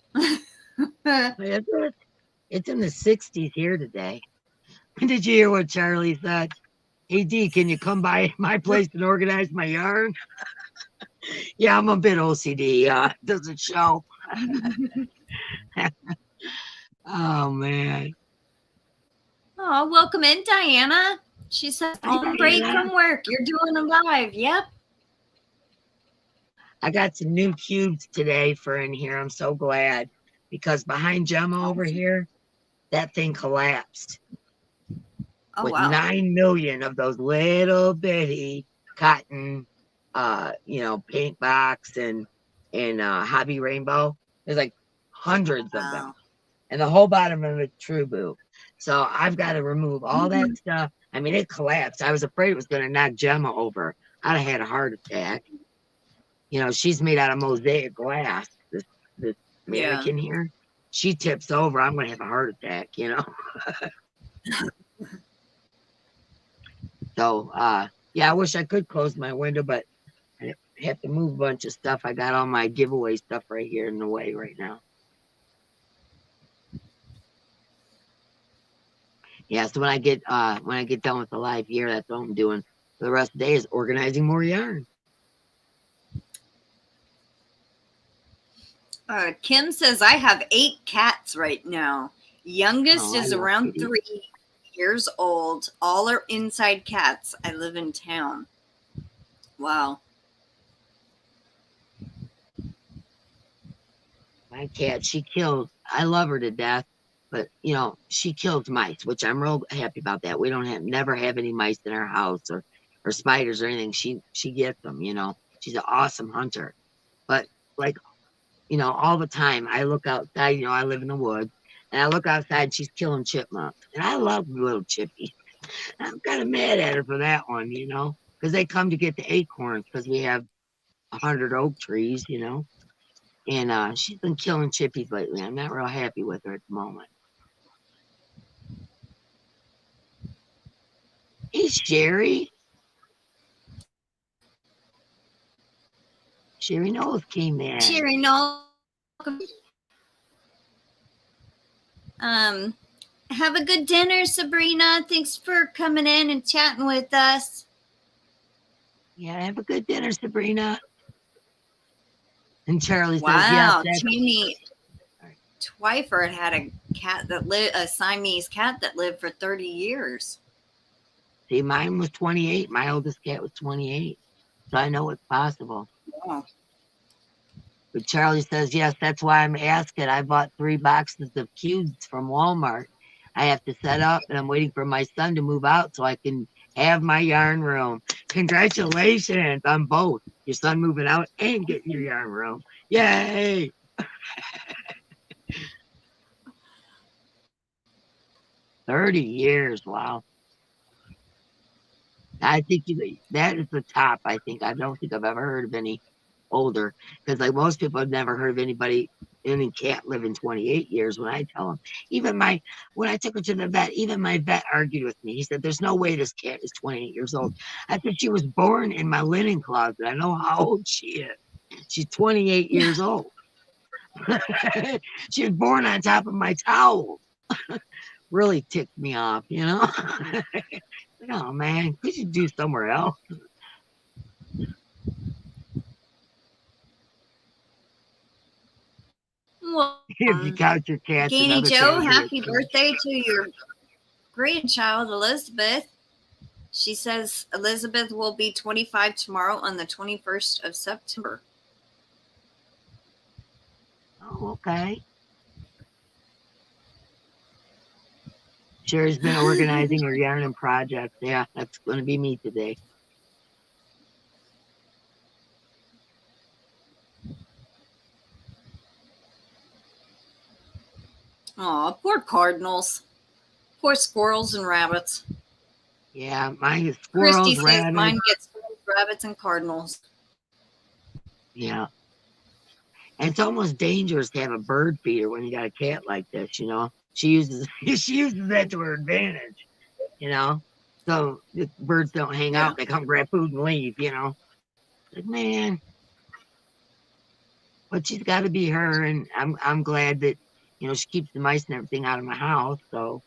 It's in the 60s here today. Did you hear what Charlie said? Hey, D, can you come by my place and organize my yarn? Yeah, I'm a bit OCD. Doesn't show. Oh, man. Oh, welcome in, Diana. She said, on break from work. You're doing a live. Yep. I got some new cubes today for in here. I'm so glad because behind Gemma over here, that thing collapsed. Oh, with wow. 9 million of those little bitty cotton, paint box and Hobby Rainbow. There's like hundreds of them. And the whole bottom of it, True Boo. So I've got to remove all that stuff. I mean, it collapsed. I was afraid it was going to knock Gemma over. I'd have had a heart attack. You know, she's made out of mosaic glass. This mannequin here. She tips over, I'm going to have a heart attack, you know. So, yeah, I wish I could close my window, but I have to move a bunch of stuff. I got all my giveaway stuff right here in the way right now. Yeah, so when I get done with the live here, that's what I'm doing for the rest of the day is organizing more yarn. Kim says, I have 8 cats right now. Youngest is around 3 years old. All are inside cats. I live in town. Wow. My cat, I love her to death, but you know, she kills mice, which I'm real happy about that. We don't never have any mice in our house or spiders or anything. She gets them, you know. She's an awesome hunter. But like, you know, all the time I look outside, you know, I live in the woods, and I look outside and she's killing chipmunks. And I love little chippies. I'm kind of mad at her for that one, you know, because they come to get the acorns because we have 100 oak trees, you know. And she's been killing chippies lately. I'm not real happy with her at the moment. Sherry? Sherry Knowles came in. Sherry Knowles. Have a good dinner, Sabrina. Thanks for coming in and chatting with us. Yeah, have a good dinner, Sabrina. And Charlie says, Wow, yes, Tammy Twyford had a cat that lived, a Siamese cat that lived for 30 years. See, mine was 28. My oldest cat was 28. So I know it's possible. Yeah. But Charlie says, yes, that's why I'm asking. I bought 3 boxes of cubes from Walmart. I have to set up, and I'm waiting for my son to move out so I can have my yarn room. Congratulations on both. Your son moving out and getting your yarn room. Yay! 30 years. Wow. I think that is the top, I think. I don't think I've ever heard of any older, because like most people have never heard of any cat living 28 years when I tell them. When I took her to the vet, even my vet argued with me. He said, there's no way this cat is 28 years old. I said, she was born in my linen closet. I know how old she is. She's 28 years old. She was born on top of my towel. Really ticked me off, you know? Oh man, could you do somewhere else? Well, If you count your cats and Gainy other Joe, cats. happy birthday to your grandchild, Elizabeth. She says Elizabeth will be 25 tomorrow on the 21st of September. Oh, okay. Sherry's been organizing her yarn and project. Yeah, that's going to be me today. Aw, poor cardinals. Poor squirrels and rabbits. Yeah, mine is squirrels, Christy says rabbits. mine gets squirrels, rabbits, and cardinals. Yeah. And it's almost dangerous to have a bird feeder when you got a cat like this, you know. She uses that to her advantage, you know. So the birds don't hang out, they come grab food and leave, you know. Like, man. But she's got to be her, and I'm glad that, you know, she keeps the mice and everything out of my house. So,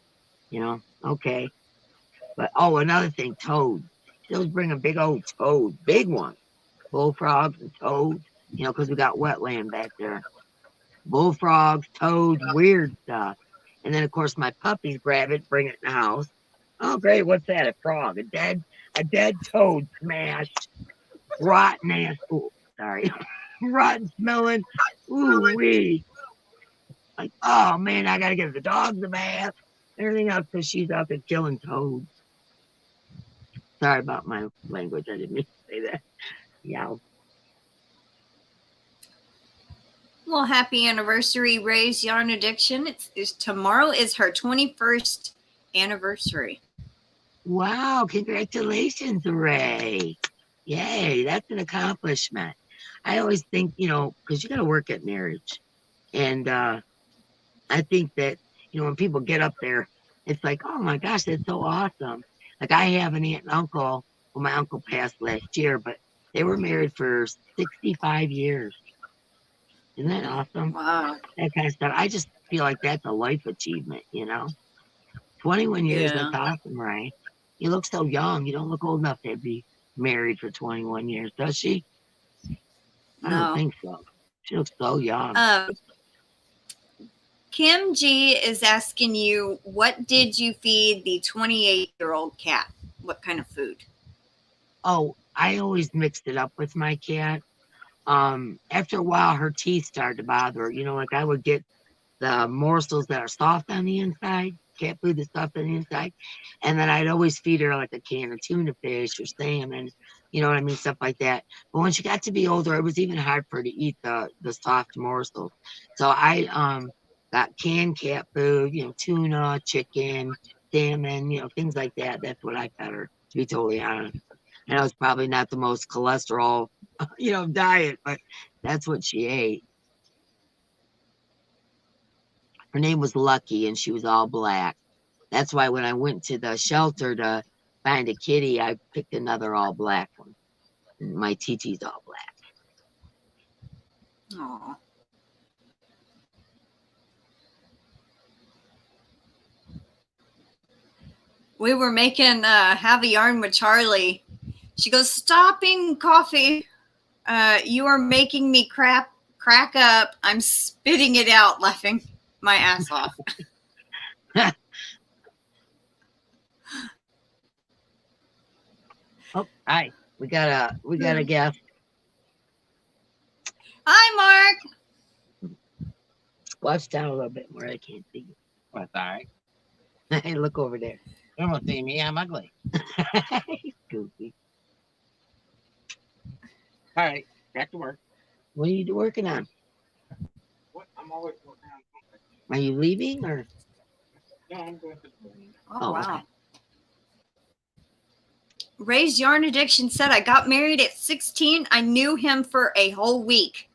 you know, okay. But oh, another thing, toads. She always bring a big old toad, big one. Bullfrogs and toads, you know, because we got wetland back there. Bullfrogs, toads, weird stuff. And then of course my puppies grab it, bring it in the house. Oh great, what's that? A frog, a dead toad smashed, rotten ass. Oh, sorry, rotten smelling. Ooh wee. Like, oh man, I gotta give the dogs a bath. Everything else because she's out there killing toads. Sorry about my language. I didn't mean to say that. Yeah. Well, happy anniversary, Ray's Yarn Addiction. Tomorrow is her 21st anniversary. Wow, congratulations, Ray. Yay, that's an accomplishment. I always think, you know, because you got to work at marriage. And I think that, you know, when people get up there, it's like, oh my gosh, that's so awesome. Like I have an aunt and uncle. Well, my uncle passed last year, but they were married for 65 years. Isn't that awesome? Wow. That kind of stuff. I just feel like that's a life achievement, you know? 21 years, that's awesome, right? You look so young. You don't look old enough to be married for 21 years, does she? I don't think so. She looks so young. Kim G is asking you, what did you feed the 28-year-old cat? What kind of food? Oh, I always mixed it up with my cat. After a while, her teeth started to bother her. You know, like I would get the morsels that are soft on the inside, cat food that's soft on the inside. And then I'd always feed her like a can of tuna fish or salmon, you know what I mean, stuff like that. But when she got to be older, it was even hard for her to eat the soft morsels. So I got canned cat food, you know, tuna, chicken, salmon, you know, things like that. That's what I fed her, to be totally honest. And it was probably not the most cholesterol, you know, diet, but that's what she ate. Her name was Lucky, and she was all black. That's why when I went to the shelter to find a kitty, I picked another all black one. My TT's all black. Aw. We were making have a yarn with Charlie. She goes, stopping coffee. You are making me crack up. I'm spitting it out, laughing my ass off. Oh, hi. We got a guest. Hi, Mark. Watch down a little bit more. I can't see you. That's all right. Hey, look over there. You don't see me. I'm ugly. Goofy. All right. Back to work. What are you working on? What? I'm always working on something. Are you leaving or? No, I'm going to the morning. Oh, wow. Okay. Ray's Yarn Addiction said, I got married at 16. I knew him for a whole week.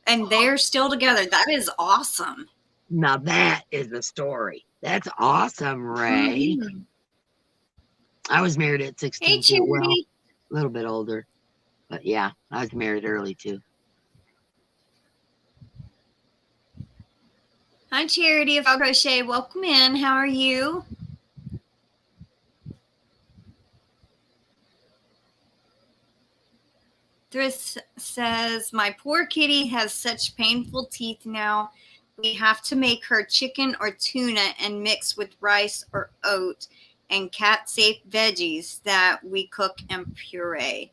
And they're still together. That is awesome. Now that is the story. That's awesome, Ray. Mm-hmm. I was married at 16. Hey, Charity. Well, a little bit older. But yeah, I was married early too. Hi, Charity of Crochet. Welcome in. How are you? Thriss says, my poor kitty has such painful teeth now. We have to make her chicken or tuna and mix with rice or oat and cat-safe veggies that we cook and puree.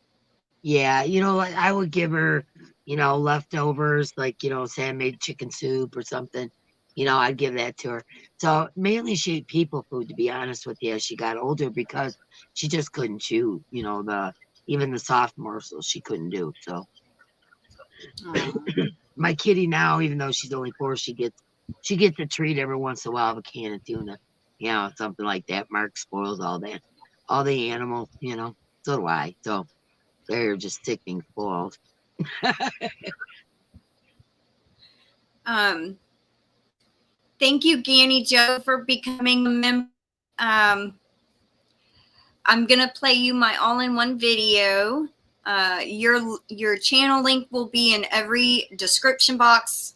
Yeah, I would give her, leftovers, like, say I made chicken soup or something. I'd give that to her. So mainly she ate people food, to be honest with you, as she got older, because she just couldn't chew, even the soft morsels she couldn't do. So my kitty now, even though she's only 4, she gets a treat every once in a while of a can of tuna, something like that. Mark spoils all the animals, so do I. So they're just sick being spoiled. Thank you, Ganny Joe, for becoming a member. I'm gonna play you my all-in-one video. Your channel link will be in every description box.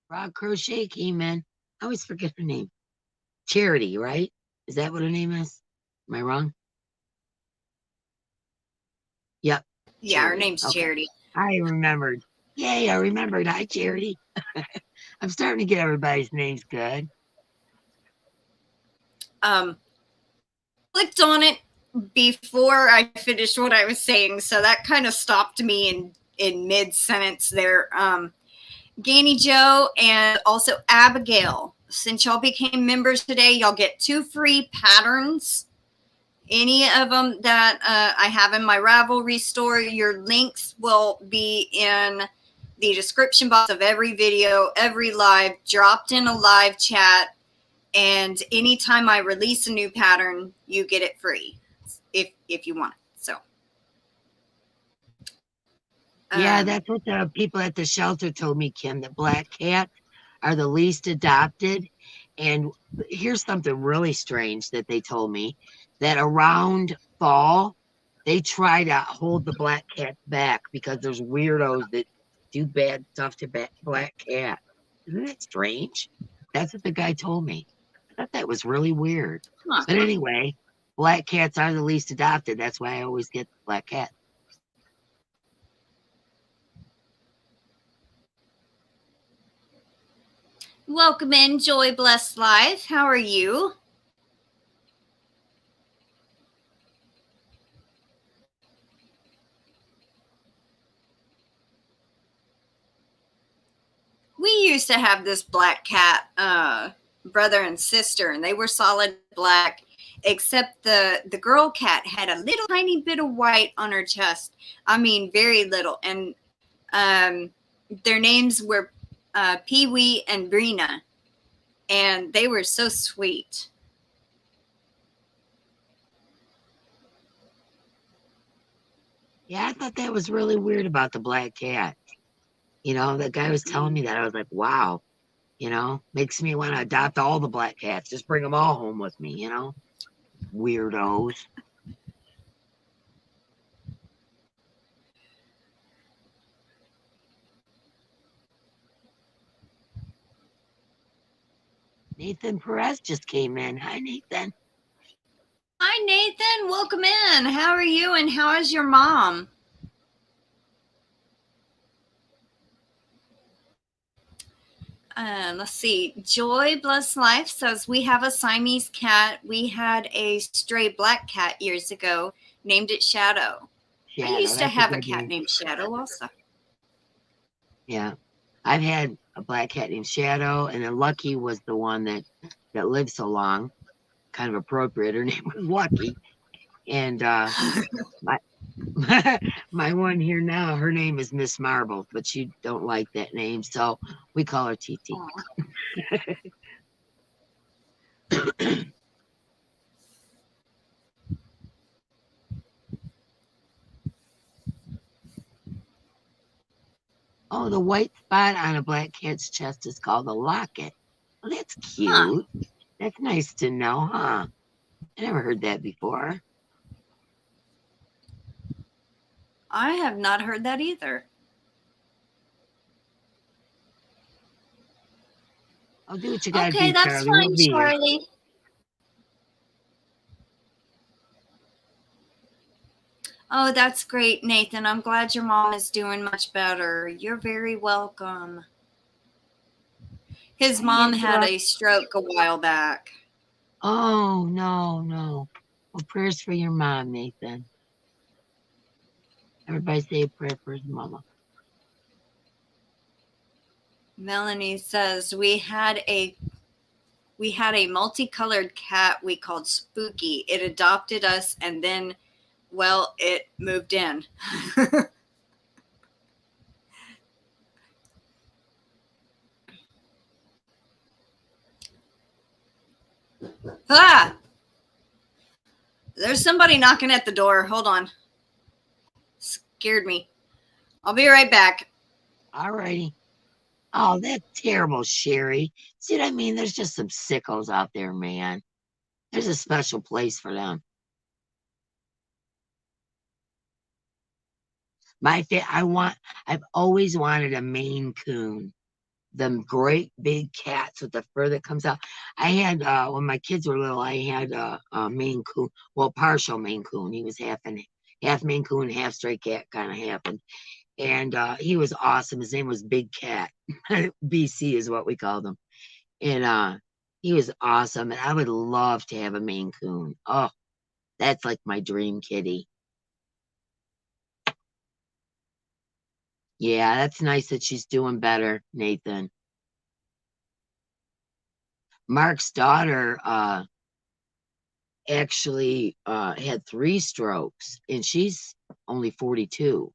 Rock Crochet came in. I always forget her name. Charity, right? Is that what her name is? Am I wrong? Yep. Yeah, Charity. her name's Okay. Charity. I remembered. Yay, I remembered. Hi, Charity. I'm starting to get everybody's names good. Clicked on it before I finished what I was saying, so that kind of stopped me in mid-sentence there. Ganny Joe and also Abigail, since y'all became members today, y'all get 2 free patterns. Any of them that I have in my Ravelry store, your links will be in the description box of every video, every live, dropped in a live chat. And anytime I release a new pattern, you get it free if you want it. So yeah, that's what the people at the shelter told me, Kim, that black cats are the least adopted. And here's something really strange that they told me, that around fall, they try to hold the black cats back because there's weirdos that do bad stuff to black cat. Isn't that strange? That's what the guy told me. I thought that was really weird. Huh. But anyway, black cats are the least adopted. That's why I always get the black cat. Welcome in, Joy Blessed Life. How are you? We used to have this black cat brother and sister, and they were solid black, except the girl cat had a little tiny bit of white on her chest. I mean, very little. And their names were Pee-wee and Brina, and they were so sweet. Yeah, I thought that was really weird about the black cat. You know, the guy was telling me that. I was like, wow, you know, makes me want to adopt all the black cats. Just bring them all home with me, you know? Weirdos. Nathan Perez just came in. Hi, Nathan. Hi, Nathan. Welcome in. How are you and how is your mom? Let's see. Joy Bless Life says, we have a Siamese cat. We had a stray black cat years ago, named it Shadow. I used to have a cat named Shadow also. Yeah. I've had a black cat named Shadow, and then Lucky was the one that lived so long. Kind of appropriate. Her name was Lucky. And my my one here now, her name is Miss Marble, but she don't like that name, so we call her TT. Oh, the white spot on a black cat's chest is called a locket. Oh, that's cute. Huh. That's nice to know, huh? I never heard that before. I have not heard that either. I'll do what you gotta do, Okay, that's fine, Charlie. Oh, that's great, Nathan. I'm glad your mom is doing much better. You're very welcome. His mom had a stroke a while back. Oh, no, no. Well, prayers for your mom, Nathan. Everybody say a prayer for his mama. Melanie says, we had a multicolored cat we called Spooky. It adopted us and then, well, it moved in. Ah! There's somebody knocking at the door. Hold on. Scared me. I'll be right back. All righty. Oh, that's terrible, Sherry. See what I mean? There's just some sickos out there, man. There's a special place for them. I've always wanted a Maine Coon. Them great big cats with the fur that comes out. I had, when my kids were little, I had a Maine Coon, well, partial Maine Coon. He was half Maine Coon, half stray cat, kind of happened. And he was awesome. His name was Big Cat. BC is what we called him. And he was awesome. And I would love to have a Maine Coon. Oh, that's like my dream kitty. Yeah, that's nice that she's doing better, Nathan. Mark's daughter actually had 3 strokes, and she's only 42.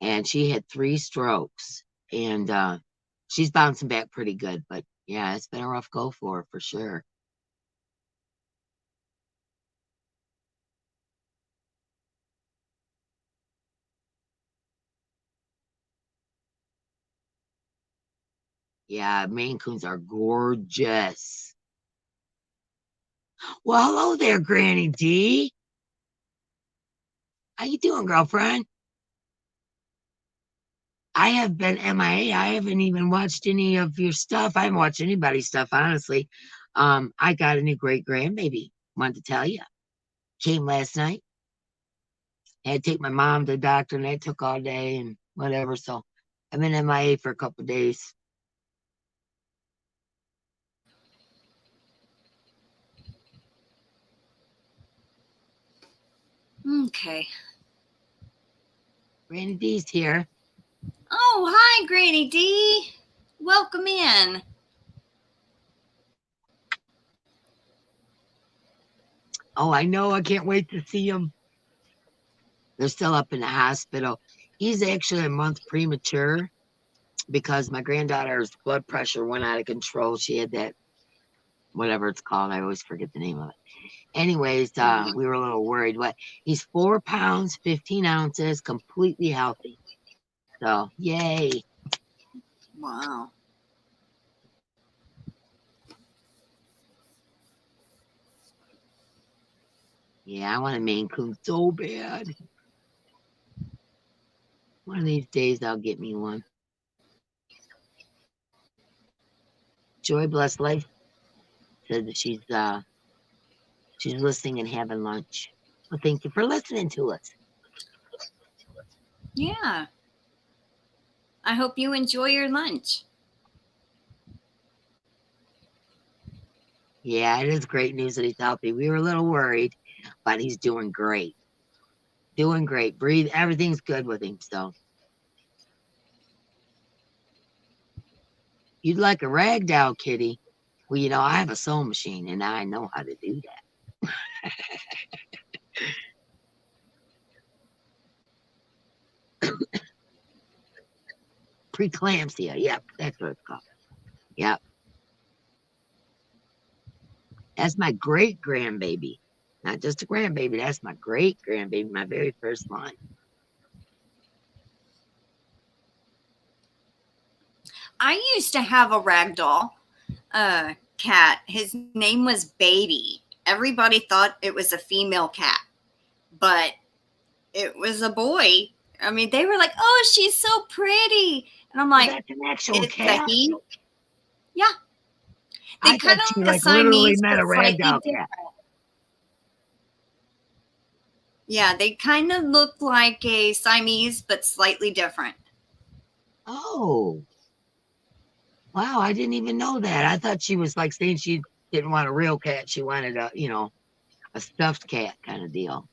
And she had 3 strokes, and she's bouncing back pretty good. But yeah, it's been a rough go for her, for sure. Yeah, Maine Coons are gorgeous. Well, hello there, Granny D. How you doing, girlfriend? I have been MIA. I haven't even watched any of your stuff. I haven't watched anybody's stuff, honestly. I got a new great grandbaby. Wanted to tell you. Came last night. Had to take my mom to the doctor, and that took all day and whatever. So I've been MIA for a couple of days. Okay. Granny D's here. Oh, hi, Granny D. Welcome in. Oh, I know. I can't wait to see him. They're still up in the hospital. He's actually a month premature because my granddaughter's blood pressure went out of control. She had that whatever it's called. I always forget the name of it. Anyways, we were a little worried. What? He's 4 pounds, 15 ounces, completely healthy. So, yay. Wow. Yeah, I want a Maine Coon so bad. One of these days, I'll get me one. Joy Bless Life said that she's listening and having lunch. Well, thank you for listening to us. Yeah. I hope you enjoy your lunch. Yeah, it is great news that he's healthy. We were a little worried, but he's doing great. Doing great. Breathe. Everything's good with him. So you'd like a rag doll kitty? Well, you know, I have a sewing machine and I know how to do that. Preeclampsia. Yep, that's what it's called. Yep. That's my great grandbaby. Not just a grandbaby, that's my great grandbaby, my very first one. I used to have a ragdoll cat. His name was Baby. Everybody thought it was a female cat, but it was a boy. I mean, they were like, "Oh, she's so pretty," and I'm like, That's an actual "It's cat. a he." Yeah, they I kind thought of you like a literally Siamese, met but a slightly ragdoll different. cat. Yeah, they kind of look like a Siamese, but slightly different. Oh, wow! I didn't even know that. I thought she was like saying she didn't want a real cat; she wanted a, you know, a stuffed cat kind of deal.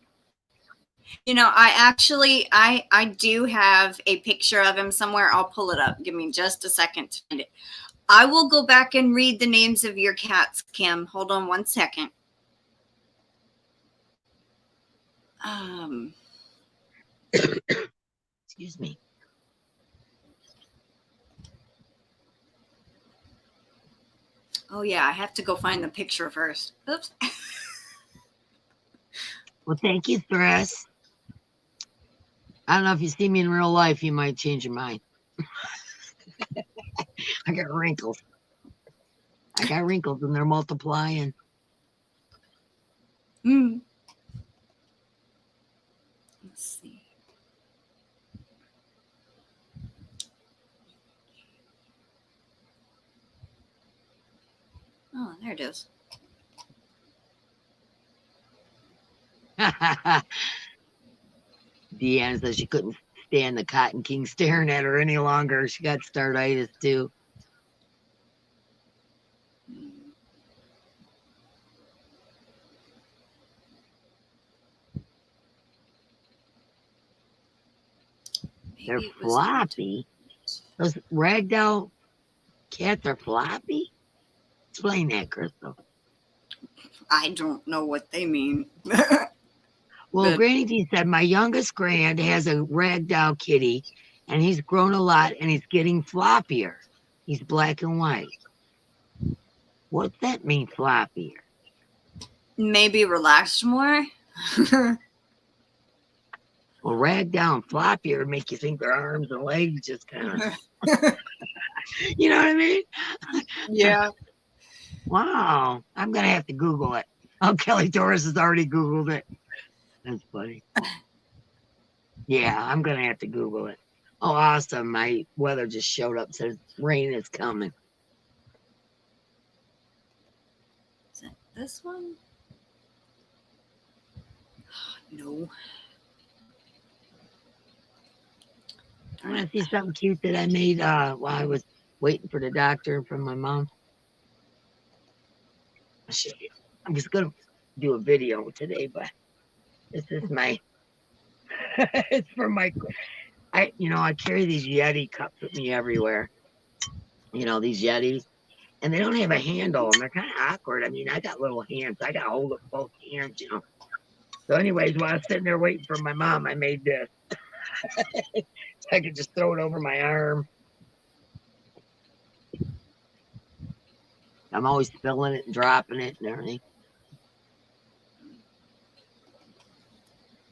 You know, I do have a picture of him somewhere. I'll pull it up. Give me just a second to find it. I will go back and read the names of your cats, Kim. Hold on one second. Excuse me. Oh yeah, I have to go find the picture first. Oops. Well, thank you, Thress. I don't know if you see me in real life, you might change your mind. I got wrinkles. I got wrinkles and they're multiplying. Let's see. Oh, there it is. Deanna says she couldn't stand the Cotton King staring at her any longer. She got startitis too. They're floppy. Those ragdoll cats are floppy? Explain that, Crystal. I don't know what they mean. Well, But Granny D said, my youngest grand has a ragdoll kitty, and he's grown a lot, and he's getting floppier. He's black and white. What's that mean, floppier? maybe relaxed more. Well, ragdoll and floppier would make you think their arms and legs just kind of, you know what I mean? Yeah. Wow. I'm going to have to Google it. Oh, Kelly Torres has already Googled it. That's funny. Yeah, I'm going to have to Google it. Oh, awesome. My weather just showed up. Says rain is coming. Is it this one? No. I want to see something cute that I made while I was waiting for the doctor from my mom. I'll show you. I'm just going to do a video today, but this is my, it's for my, I carry these Yeti cups with me everywhere. You know, these Yetis. And they don't have a handle, and they're kind of awkward. I mean, I got little hands. I got to hold up both hands, you know. So anyways, while I was sitting there waiting for my mom, I made this. So I could just throw it over my arm. I'm always spilling it and dropping it and everything.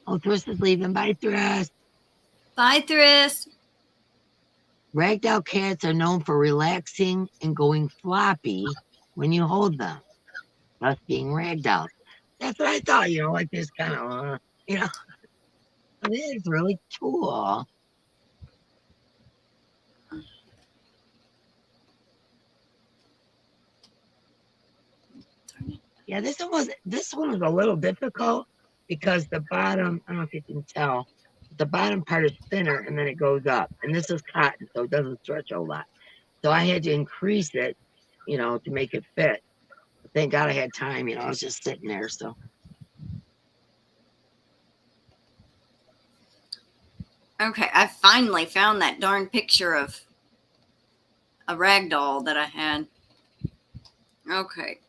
Oh, Thriss is leaving. Bye, Thriss. Bye, Thriss. Ragdoll cats are known for relaxing and going floppy when you hold them, thus being ragdolls. That's what I thought, like this kind of, it is really cool. Yeah, this one was a little difficult because the bottom, I don't know if you can tell, the bottom part is thinner and then it goes up. And this is cotton, so it doesn't stretch a lot. So I had to increase it, to make it fit. But thank God I had time, I was just sitting there, so. Okay, I finally found that darn picture of a rag doll that I had. Okay.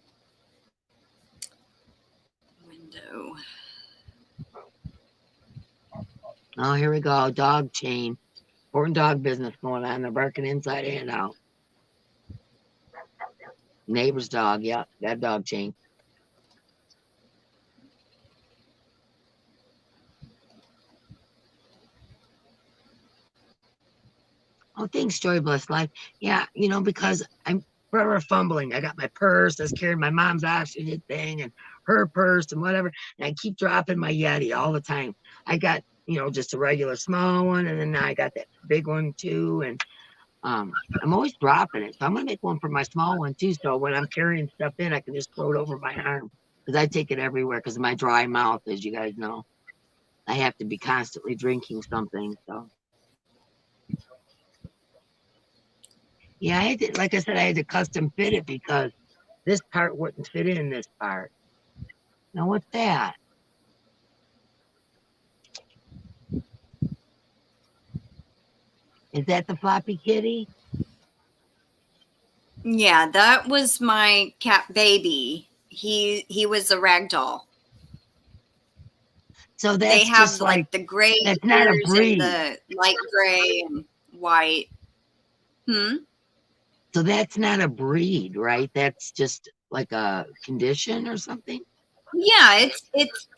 Window. Oh, here we go. Dog chain. Important dog business going on. They're barking inside and out. Neighbor's dog. Yep, that dog chain. Oh, thanks, Joy Bless Life. Yeah, because I'm forever fumbling. I got my purse. I was carrying my mom's oxygen thing and her purse and whatever. And I keep dropping my Yeti all the time. I got, just a regular small one. And then now I got that big one too. And I'm always dropping it. So I'm going to make one for my small one too. So when I'm carrying stuff in, I can just throw it over my arm. Because I take it everywhere because of my dry mouth, as you guys know. I have to be constantly drinking something. So. Yeah, like I said, I had to custom fit it because this part wouldn't fit in this part. Now, what's that? Is that the floppy kitty? Yeah, that was my cat baby. He was a rag doll. So that's they have just like the gray that's not a ears breed. and the light gray and white. So that's not a breed, right? That's just like a condition or something. Yeah,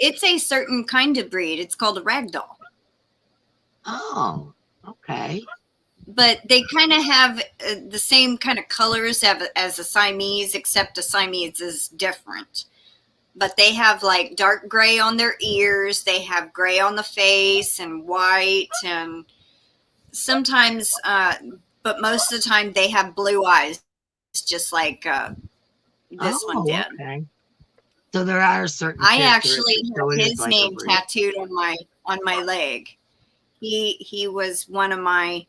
it's a certain kind of breed. It's called a rag doll. Oh, okay. But they kind of have the same kind of colors as a Siamese, except a Siamese is different. But they have like dark gray on their ears. They have gray on the face and white, and sometimes, but most of the time, they have blue eyes, just like this one did. Okay. So there are certain. I actually so have his like name tattooed on my leg. He was one of my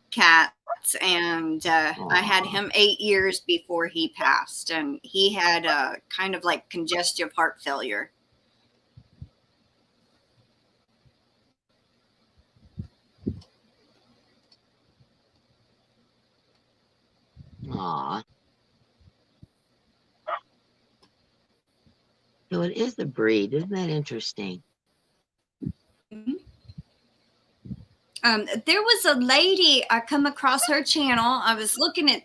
cats, and I had him 8 years before he passed, and he had a kind of like congestive heart failure. Aw. So it is a breed. Isn't that interesting? Mm-hmm. There was a lady, I come across her channel. I was looking at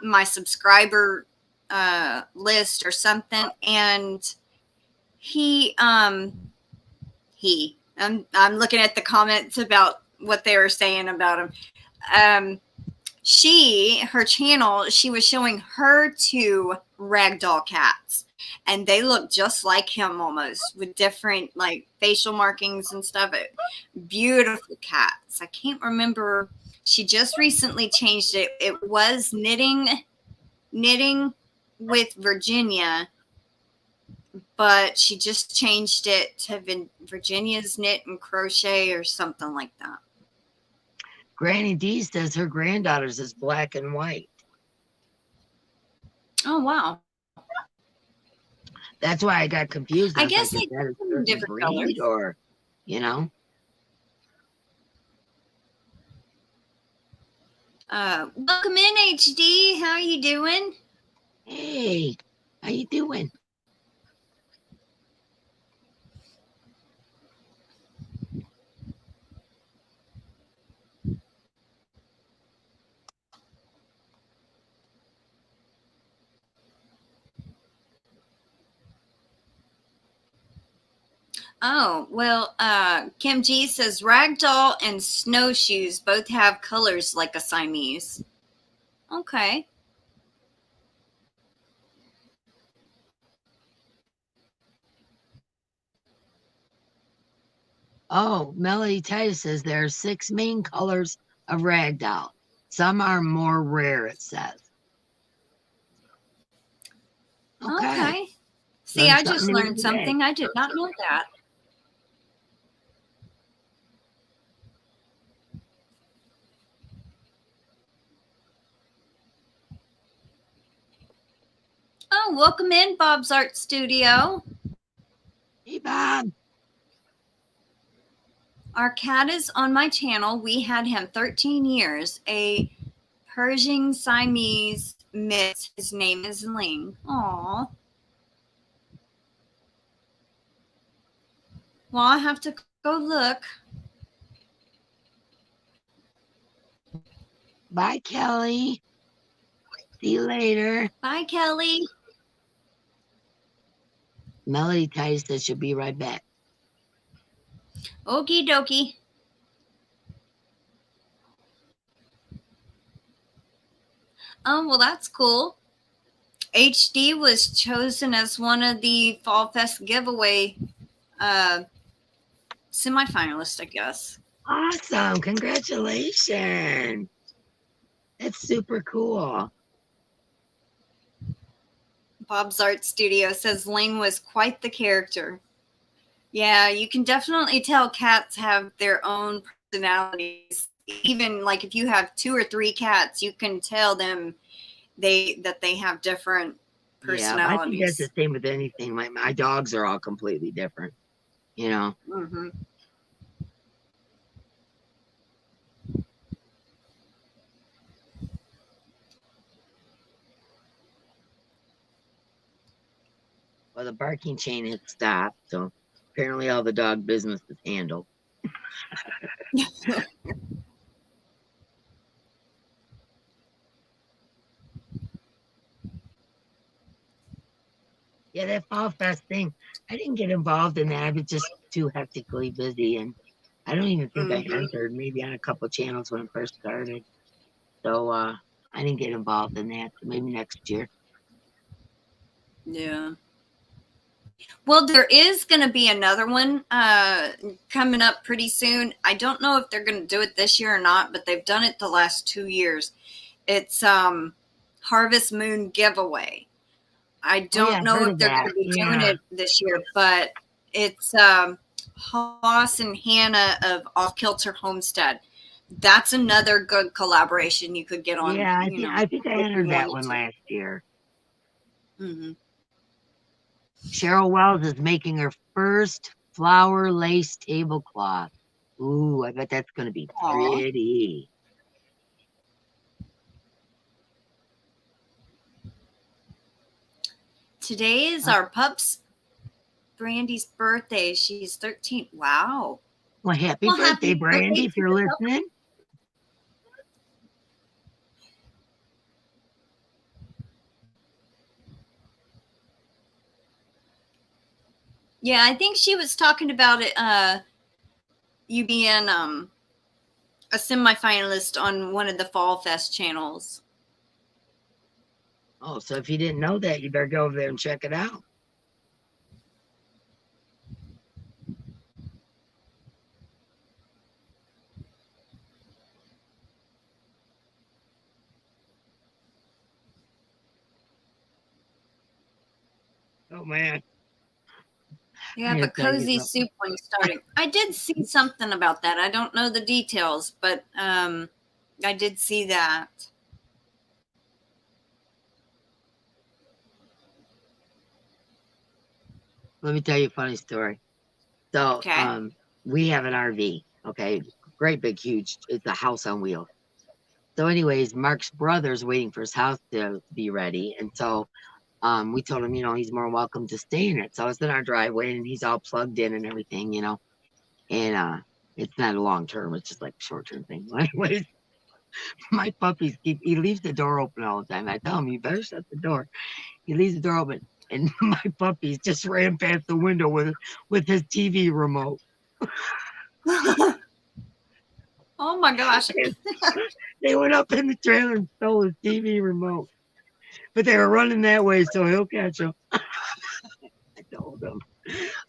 my subscriber list or something, and I'm looking at the comments about what they were saying about him. Her channel, she was showing her 2 ragdoll cats, and they look just like him almost, with different like facial markings and stuff. Beautiful cats. I can't remember. She just recently changed it. It was knitting with Virginia, but she just changed it to Virginia's Knit and Crochet or something like that. Granny D says her granddaughter's is black and white. Oh, wow. That's why I got confused. I guess they have different colors. Or, Welcome in, HD. How are you doing? Hey, how you doing? Oh, well, Kim G says ragdoll and snowshoes both have colors like a Siamese. Okay. Oh, Melanie Titus says there are 6 main colors of ragdoll. Some are more rare, it says. Okay. See, Learned I just something new learned today. something. I did not know that. Oh, welcome in, Bob's Art Studio. Hey, Bob. Our cat is on my channel. We had him 13 years. A Persian Siamese mix. His name is Ling. Aw. Well, I have to go look. Bye, Kelly. See you later. Bye, Kelly. Melody Titus says she'll be right back. Okie dokie. Oh, well, that's cool. HD was chosen as one of the Fall Fest giveaway semifinalists, I guess. Awesome. Congratulations. That's super cool. Bob's Art Studio says Ling was quite the character. Yeah, you can definitely tell cats have their own personalities. Even like if you have 2 or 3 cats, you can tell them that they have different personalities. Yeah, I think that's the same with anything. Like my dogs are all completely different, you know. Mm-hmm. Well, the barking chain had stopped, so apparently all the dog business is handled. Yeah, that Fall Fest thing, I didn't get involved in that. I was just too hectically busy, and I don't even think I entered, maybe on a couple channels when it first started. So I didn't get involved in that. Maybe next year. Yeah. Well, there is going to be another one coming up pretty soon. I don't know if they're going to do it this year or not, but they've done it the last 2 years. It's Harvest Moon giveaway. I don't know if they're going to be doing it this year, but it's Hoss and Hannah of Off Kilter Homestead. That's another good collaboration you could get on. Yeah, I think I entered that one last year. Mm-hmm. Cheryl Wells is making her first flower lace tablecloth. Ooh, I bet that's going to be pretty. Today is our pup's Brandy's birthday. She's 13. Wow. Well, happy birthday, Brandy, if you're listening. Yeah, I think she was talking about it, you being a semifinalist on one of the Fall Fest channels. Oh, so if you didn't know that, you better go over there and check it out. Oh, man. Yeah, but Cozy Soup when you started. I did see something about that. I don't know the details, but I did see that. Let me tell you a funny story. So, we have an RV, okay? Great big, huge. It's a house on wheels. So anyways, Mark's brother's waiting for his house to be ready. And so we told him, he's more welcome to stay in it. So it's in our driveway and he's all plugged in and everything, and it's not a long term, it's just like a short term thing. Anyways, my puppy, he leaves the door open all the time. I tell him, you better shut the door. He leaves the door open. and my puppies just ran past the window with his TV remote. Oh my gosh. They went up in the trailer and stole his TV remote. But they were running that way, so he'll catch them.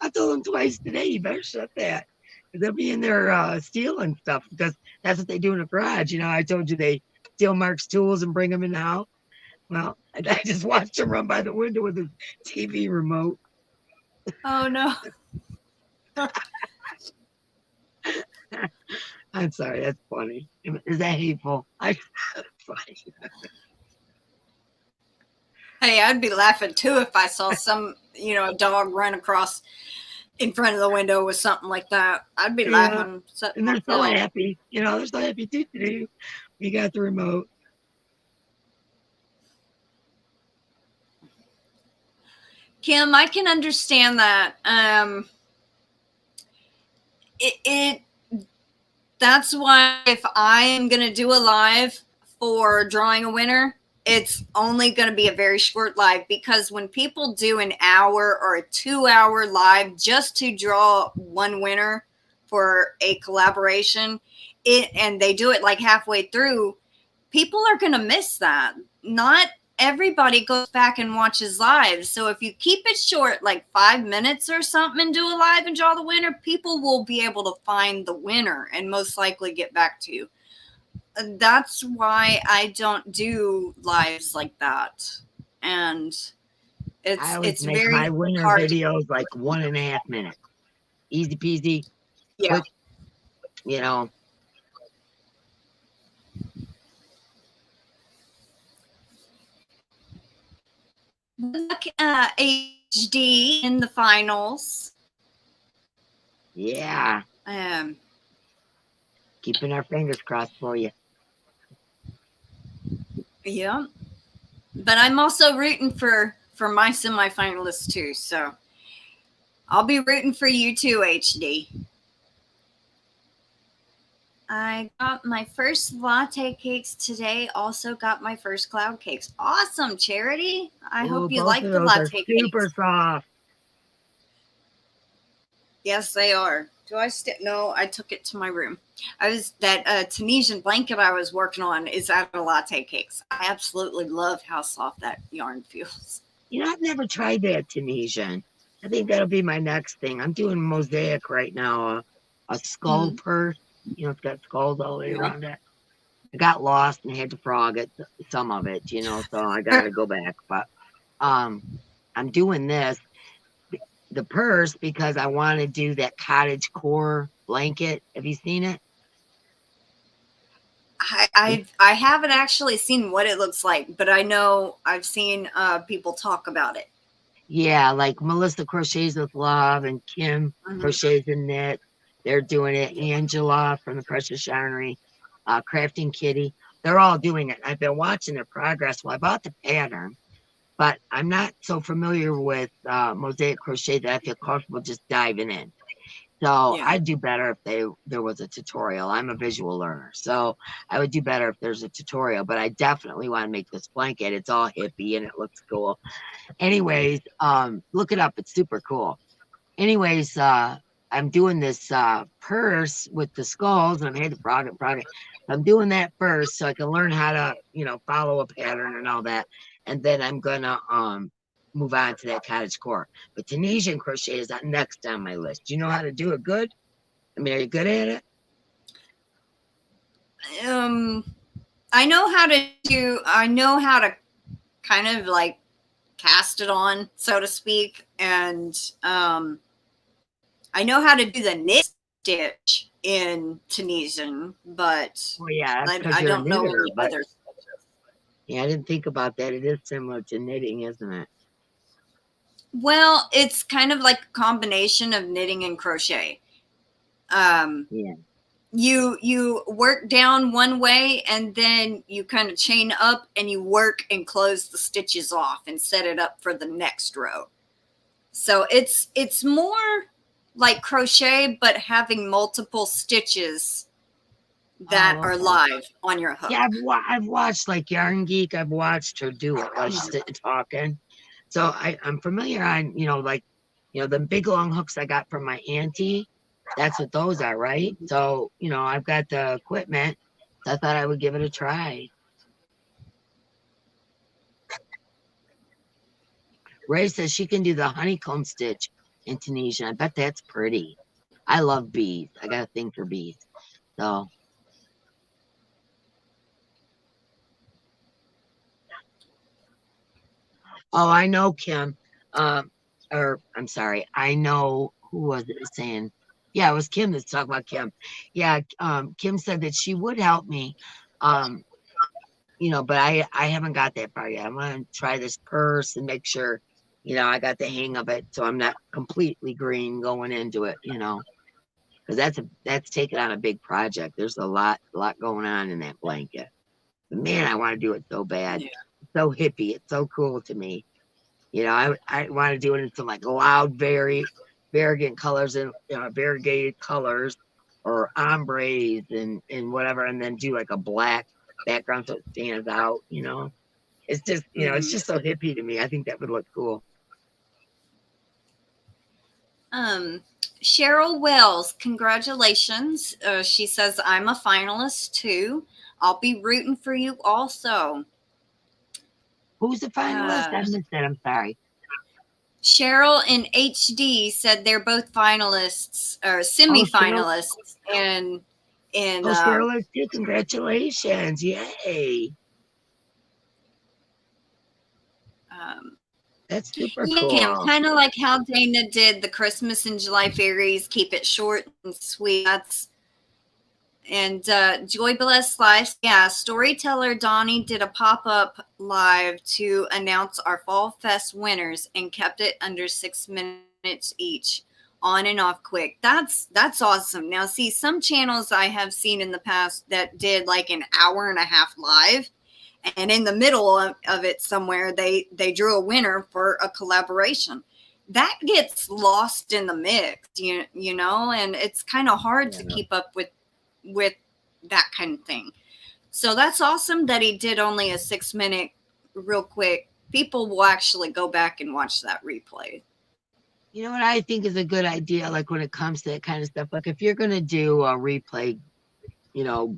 I told him twice today, you better shut that. They'll be in there stealing stuff because that's what they do in the garage. You know, I told you they steal Mark's tools and bring them in the house. Well, I just watched him run by the window with his TV remote. Oh no. I'm sorry, that's funny. Is that hateful? Funny. Hey, I'd be laughing too if I saw some, a dog run across in front of the window with something like that. I'd be laughing. And they're so happy. They're so happy too. We got the remote. Kim, I can understand that. That's why if I am going to do a live for drawing a winner, it's only going to be a very short live, because when people do an hour or a 2-hour live just to draw one winner for a collaboration, and they do it like halfway through, people are going to miss that. Not everybody goes back and watches live. So if you keep it short, like 5 minutes or something, and do a live and draw the winner, people will be able to find the winner and most likely get back to you. That's why I don't do lives like that. And it's make very my winner hard videos like 1.5 minutes. Easy peasy. Yeah. Quick, Look at HD in the finals. Yeah. Keeping our fingers crossed for you. Yeah. But I'm also rooting for my semifinalists too. So I'll be rooting for you too, HD. I got my first latte cakes today. Also got my first cloud cakes. Awesome, Charity. I hope you like the latte cakes. Super soft. Yes, they are. No, I took it to my room. That Tunisian blanket I was working on is out of latte cakes. I absolutely love how soft that yarn feels. I've never tried that Tunisian. I think that'll be my next thing. I'm doing mosaic right now, a skull purse. It's got skulls all the way around it. I got lost and had to frog it, some of it, so I got to go back. But I'm doing this, the purse, because I want to do that cottage core blanket. Have you seen it? I haven't actually seen what it looks like, but I know I've seen people talk about it. Yeah, like Melissa Crochets with Love and Kim Crochets and Knit. They're doing it. Angela from the Precious Yarnery, Crafting Kitty. They're all doing it. I've been watching their progress. Well, I bought the pattern, but I'm not so familiar with mosaic crochet that I feel comfortable just diving in. So I'd do better if there was a tutorial. I'm a visual learner, so I would do better if there's a tutorial. But I definitely want to make this blanket. It's all hippie and it looks cool. Anyways, look it up. It's super cool. Anyways, I'm doing this purse with the skulls, and I had the project. I'm doing that first so I can learn how to, follow a pattern and all that. And then I'm going to move on to that cottage core. But Tunisian crochet is next on my list. Do you know how to do it good? I mean, are you good at it? I know how to kind of like cast it on, so to speak. And I know how to do the knit stitch in Tunisian, but I don't know any other stitches. Yeah, I didn't think about that. It is similar to knitting, isn't it? Well, it's kind of like a combination of knitting and crochet. You work down one way, and then you kind of chain up and you work and close the stitches off and set it up for the next row. So it's more like crochet, but having multiple stitches that are live on your hook. Yeah, I've watched like Yarn Geek. I've watched her do it while she's talking. So I'm familiar on, like, the big long hooks I got from my auntie. That's what those are, right? So, I've got the equipment. So I thought I would give it a try. Ray says she can do the honeycomb stitch in Tunisian. I bet that's pretty. I love bees. I got a thing for bees. So. Oh, I know, Kim. Or I'm sorry. I know who was it saying. Yeah, it was Kim that's talking about Kim. Yeah, Kim said that she would help me. But I haven't got that far yet. I'm gonna try this purse and make sure, I got the hang of it, so I'm not completely green going into it, because that's taking on a big project. There's a lot going on in that blanket. But man, I want to do it so bad. Yeah. It's so hippie. It's so cool to me. I want to do it in some like loud, variegated colors and variegated colors or ombres and whatever, and then do like a black background so it stands out. It's just it's just so hippie to me. I think that would look cool. Cheryl Wells, congratulations. She says, I'm a finalist too. I'll be rooting for you also. Who's the finalist? I missed that. I'm sorry. Cheryl and HD said they're both finalists or semi-finalists. Cheryl is too. Congratulations. Yay. That's super cool. Yeah, kind of like how Dana did the Christmas in July fairies. Keep it short and sweet. And Joy Bless Life. Yeah, storyteller Donnie did a pop-up live to announce our Fall Fest winners and kept it under 6 minutes each, on and off quick. That's awesome. Now, see, some channels I have seen in the past that did like an hour and a half live, and in the middle of it somewhere, they drew a winner for a collaboration. That gets lost in the mix, you know, and it's kind of hard to keep up with that kind of thing. So that's awesome that he did only a 6 minute real quick. People will actually go back and watch that replay. You know what I think is a good idea, like when it comes to that kind of stuff, like if you're going to do a replay,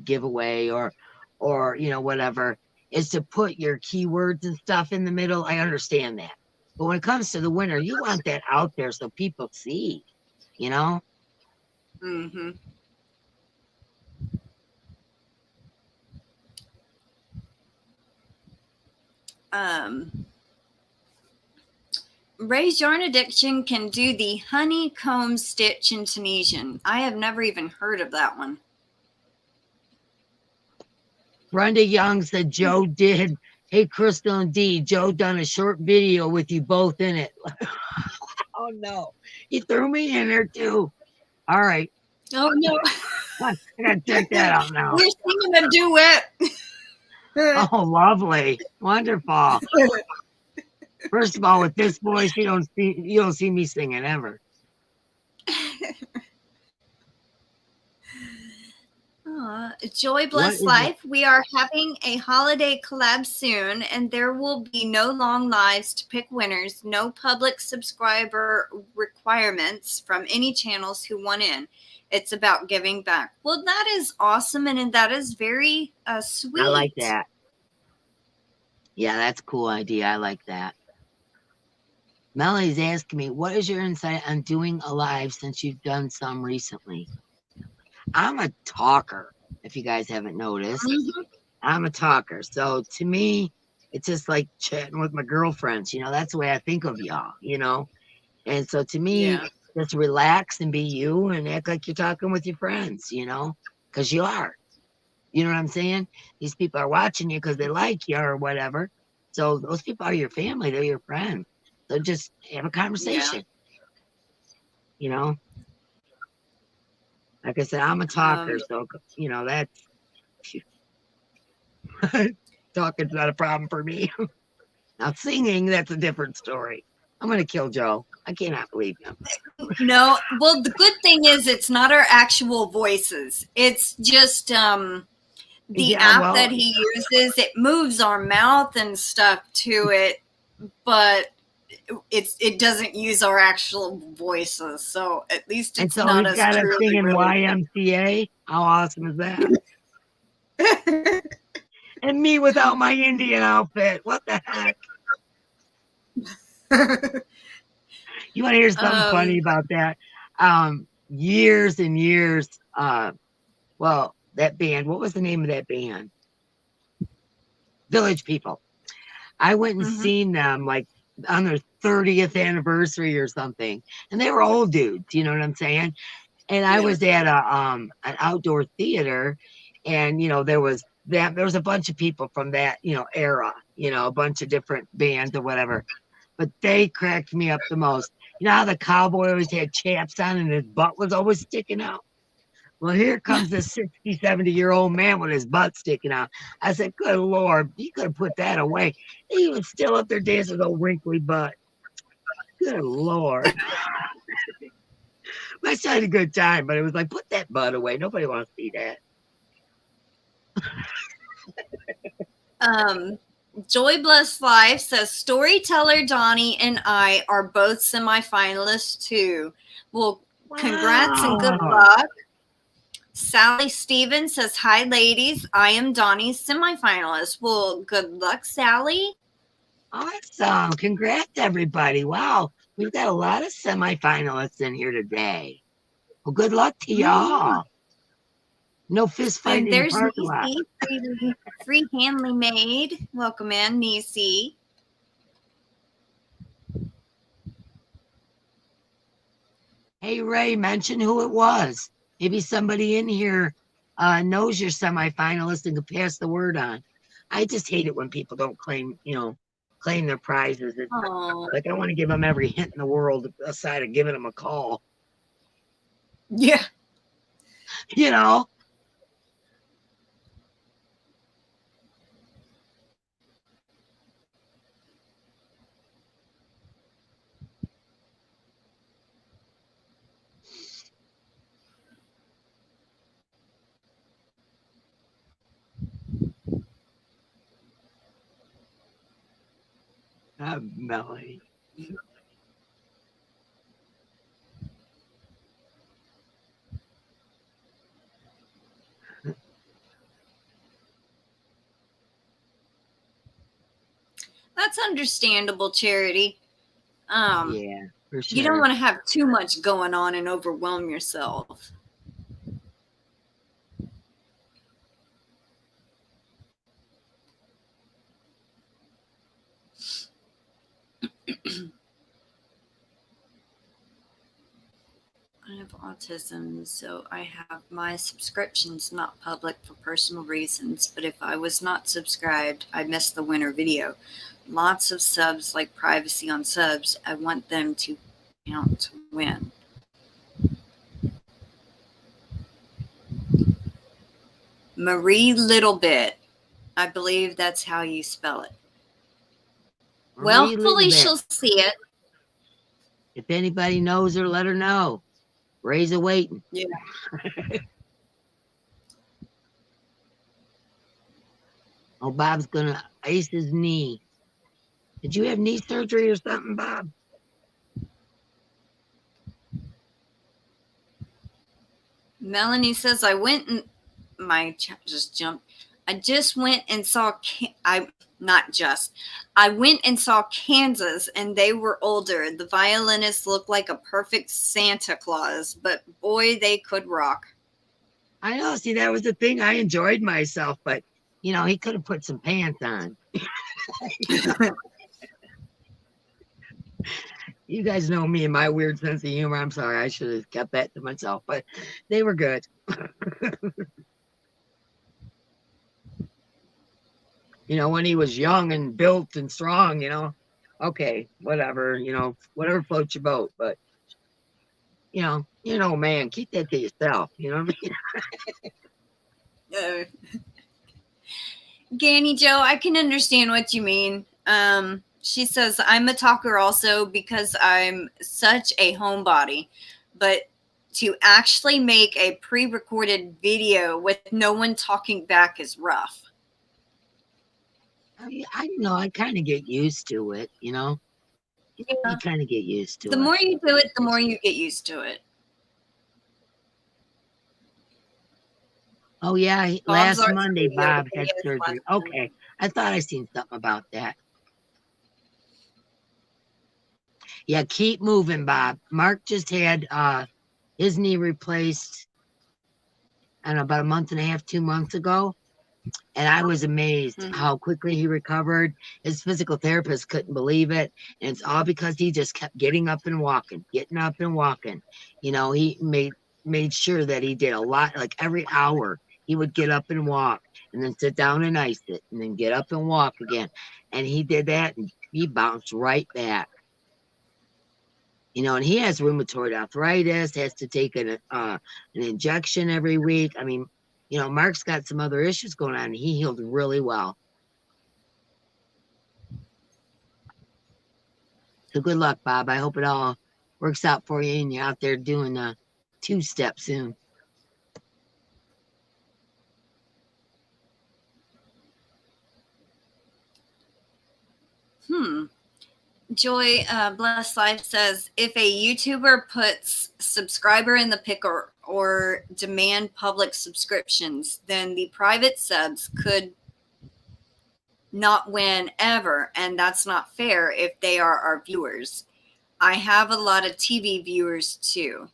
giveaway or whatever, is to put your keywords and stuff in the middle. I understand that. But when it comes to the winner, you want that out there so people see, Mm-hmm. Ray's Yarn Addiction can do the honeycomb stitch in Tunisian. I have never even heard of that one. Brenda Young said Joe did. Hey, Crystal and Dee, Joe done a short video with you both in it. Oh, no. You threw me in there, too. All right. Oh, no. I got to check that out now. We're singing a duet. Oh, lovely. Wonderful. First of all, with this voice, you don't see me singing ever. Joy Bless Life. We are having a holiday collab soon, and there will be no long lives to pick winners, no public subscriber requirements from any channels who want in. It's about giving back. Well, that is awesome, and that is very sweet. I like that. Yeah, that's a cool idea. I like that. Melanie's asking me, what is your insight on doing a live since you've done some recently? I'm a talker, if you guys haven't noticed. Mm-hmm. I'm a talker. So to me, it's just like chatting with my girlfriends. That's the way I think of y'all, And so to me, just relax and be you and act like you're talking with your friends, because you are. You know what I'm saying? These people are watching you because they like you or whatever. So those people are your family. They're your friends. So just have a conversation, Like I said, I'm a talker, so that's talking's not a problem for me. Now singing, that's a different story. I'm gonna kill Joe. I cannot believe him. No, well, the good thing is it's not our actual voices. It's just the app that he uses. It moves our mouth and stuff to it, but it doesn't use our actual voices, so at least And it's so not he's us got us truly singing really. YMCA. How awesome is that? And me without my Indian outfit. What the heck? You want to hear something funny about that? Years and years. Well, that band. What was the name of that band? Village People. I went and seen them like on their 30th anniversary or something, and they were old dudes. You know what I'm saying? And I was at an outdoor theater, and there was a bunch of people from that era, a bunch of different bands or whatever. But they cracked me up the most. You know how the cowboy always had chaps on and his butt was always sticking out? Well, here comes this 60, 70-year-old man with his butt sticking out. I said, good Lord, you could have put that away. He was still up there dancing with a wrinkly butt. Good Lord. I had a good time, but it was like, put that butt away. Nobody wants to see that. Joy Bless Life says, Storyteller Donnie and I are both semifinalists too. Well, congrats and good luck. Sally Stevens says, hi, ladies. I am Donnie's semifinalist. Well, good luck, Sally. Awesome. Congrats, everybody. Wow. We've got a lot of semifinalists in here today. Well, good luck to y'all. No fist fighting in the parking lot. Free Handly Made. Welcome in, Nisi. Hey, Ray, mention who it was. Maybe somebody in here knows you're semifinalist and can pass the word on. I just hate it when people don't claim their prizes. It's like I want to give them every hint in the world aside of giving them a call. Yeah. Melanie. That's understandable, Charity. Yeah, for sure. You don't want to have too much going on and overwhelm yourself. I have autism, so I have my subscriptions not public for personal reasons, but if I was not subscribed, I missed the winter video. Lots of subs, like privacy on subs. I want them to count to win. Marie Littlebit. I believe that's how you spell it. Marie well, hopefully Littlebit. she'll see it. If anybody knows her, let her know. Ray's awaiting. Yeah. Oh, Bob's gonna ice his knee. Did you have knee surgery or something, Bob? Melanie says, I went and my chat just jumped. I just went and saw, I went and saw Kansas and they were older. The violinists looked like a perfect Santa Claus, but boy, they could rock. I know. See, that was the thing. I enjoyed myself, but he could have put some pants on. You guys know me and my weird sense of humor. I'm sorry. I should have kept that to myself, but they were good. When he was young and built and strong, okay, whatever, whatever floats your boat. But, man, keep that to yourself. You know what I mean? Ganny Joe, I can understand what you mean. She says, I'm a talker also because I'm such a homebody, but to actually make a pre-recorded video with no one talking back is rough. I know. I kind of get used to it, You kind of get used to The it. more you do it, the more you get used to it. Oh yeah, Bob's last Art Monday Studio Bob had is surgery. last Okay, I thought I seen something about that. Yeah, keep moving, Bob. Mark just had his knee replaced, I don't know, about a month and a half, 2 months ago. And I was amazed how quickly he recovered. His physical therapist couldn't believe it. And it's all because he just kept getting up and walking, getting up and walking. You know, he made sure that he did a lot, like every hour he would get up and walk and then sit down and ice it and then get up and walk again. And he did that and he bounced right back. You know, and he has rheumatoid arthritis, has to take an injection every week. I mean, you know, Mark's got some other issues going on. He healed really well. So good luck, Bob. I hope it all works out for you and you're out there doing a 2-step soon. Joy Blessed Life says, if a YouTuber puts subscriber in the pick or demand public subscriptions, then the private subs could not win ever, and that's not fair if they are our viewers. I have a lot of TV viewers too.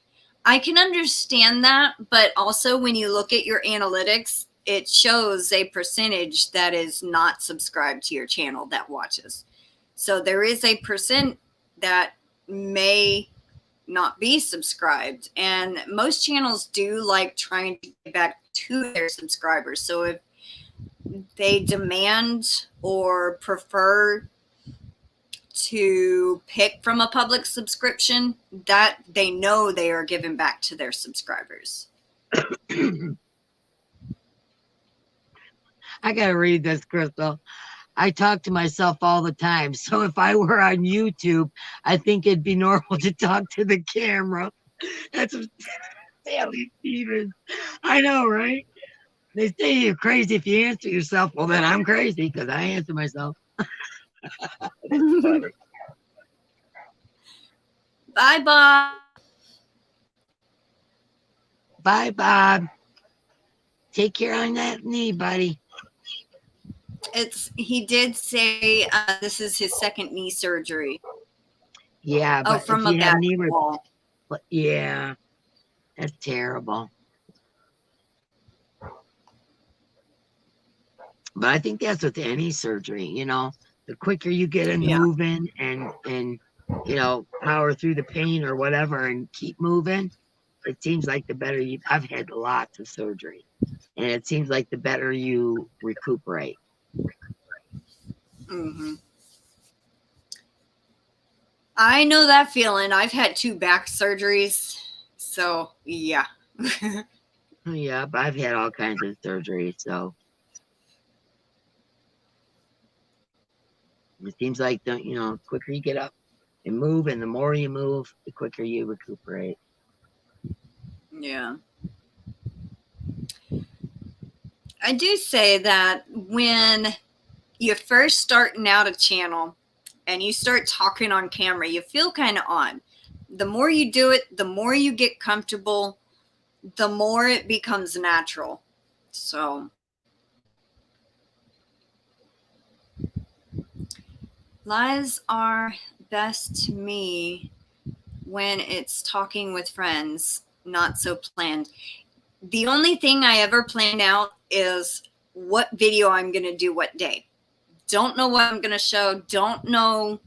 I can understand that, but also when you look at your analytics, it shows a percentage that is not subscribed to your channel that watches. So there is a percent that may not be subscribed. And most channels do like trying to get back to their subscribers. So if they demand or prefer to pick from a public subscription, that they know they are giving back to their subscribers. I got to read this, Crystal. I talk to myself all the time. So if I were on YouTube, I think it'd be normal to talk to the camera. That's what Sally Stevens. I know, right? They say you're crazy if you answer yourself. Well, then I'm crazy because I answer myself. That's funny. Bye, Bob. Bye, Bob. Take care on that knee, buddy. He did say this is his second knee surgery. Yeah, but from if a you have back knee wall. But yeah, that's terrible. But I think that's with any surgery, you know, the quicker you get it moving and you know, power through the pain or whatever and keep moving, it seems like the better you. I've had lots of surgery, and it seems like the better you recuperate. I know that feeling. I've had 2 back surgeries, so yeah. Yeah, but I've had all kinds of surgery, so it seems like the quicker you get up and move, and the more you move, the quicker you recuperate. Yeah. I do say that when you're first starting out a channel and you start talking on camera, you feel kind of odd. The more you do it, the more you get comfortable, the more it becomes natural. So lies are best to me when it's talking with friends, not so planned. The only thing I ever plan out is what video I'm going to do what day. Don't know what I'm going to show. Don't know,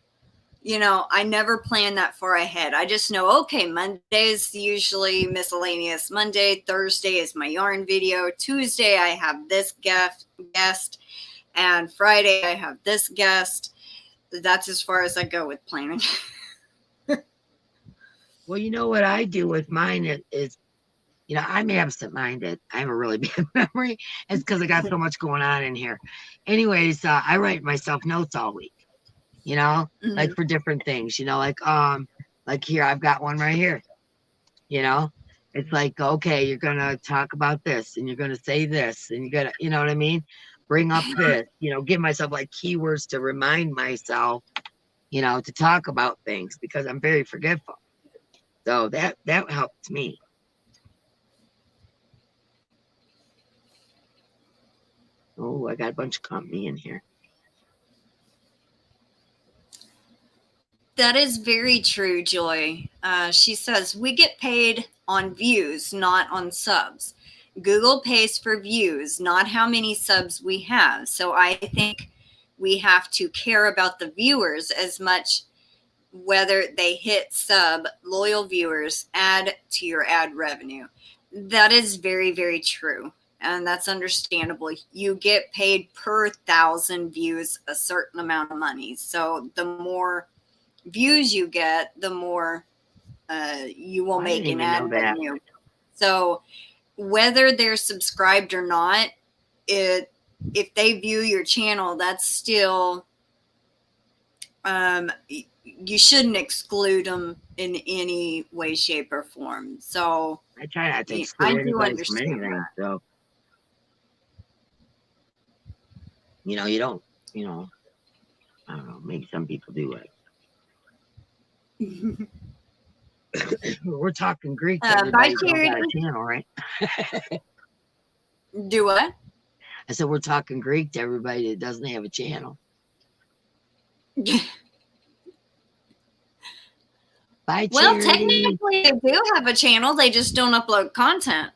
I never plan that far ahead. I just know, okay, Monday is usually miscellaneous. Monday, Thursday is my yarn video. Tuesday, I have this guest. And Friday, I have this guest. That's as far as I go with planning. Well, you know what I do with mine is I'm absent-minded. I have a really bad memory. It's because I got so much going on in here. Anyways, I write myself notes all week, like for different things, like here, I've got one right here, it's like, okay, you're going to talk about this and you're going to say this and you're going to, you know what I mean? Bring up this, give myself like keywords to remind myself you know, to talk about things because I'm very forgetful. So that helps me. Oh, I got a bunch of company in here. That is very true, Joy. She says, we get paid on views, not on subs. Google pays for views, not how many subs we have. So I think we have to care about the viewers as much, whether they hit sub. Loyal viewers add to your ad revenue. That is very, very true. And that's understandable. You get paid per 1,000 views a certain amount of money. So the more views you get, the more you will make in ad revenue. So whether they're subscribed or not, if they view your channel, that's still, you shouldn't exclude them in any way, shape, or form. So I try not to exclude anybody from anything. So, you know, you don't, you know, I don't know, maybe some people do it. We're talking Greek to everybody who got a channel, right? Do what? I said we're talking Greek to everybody that doesn't have a channel. Bye, well, Charity. technically they do have a channel. They just don't upload content.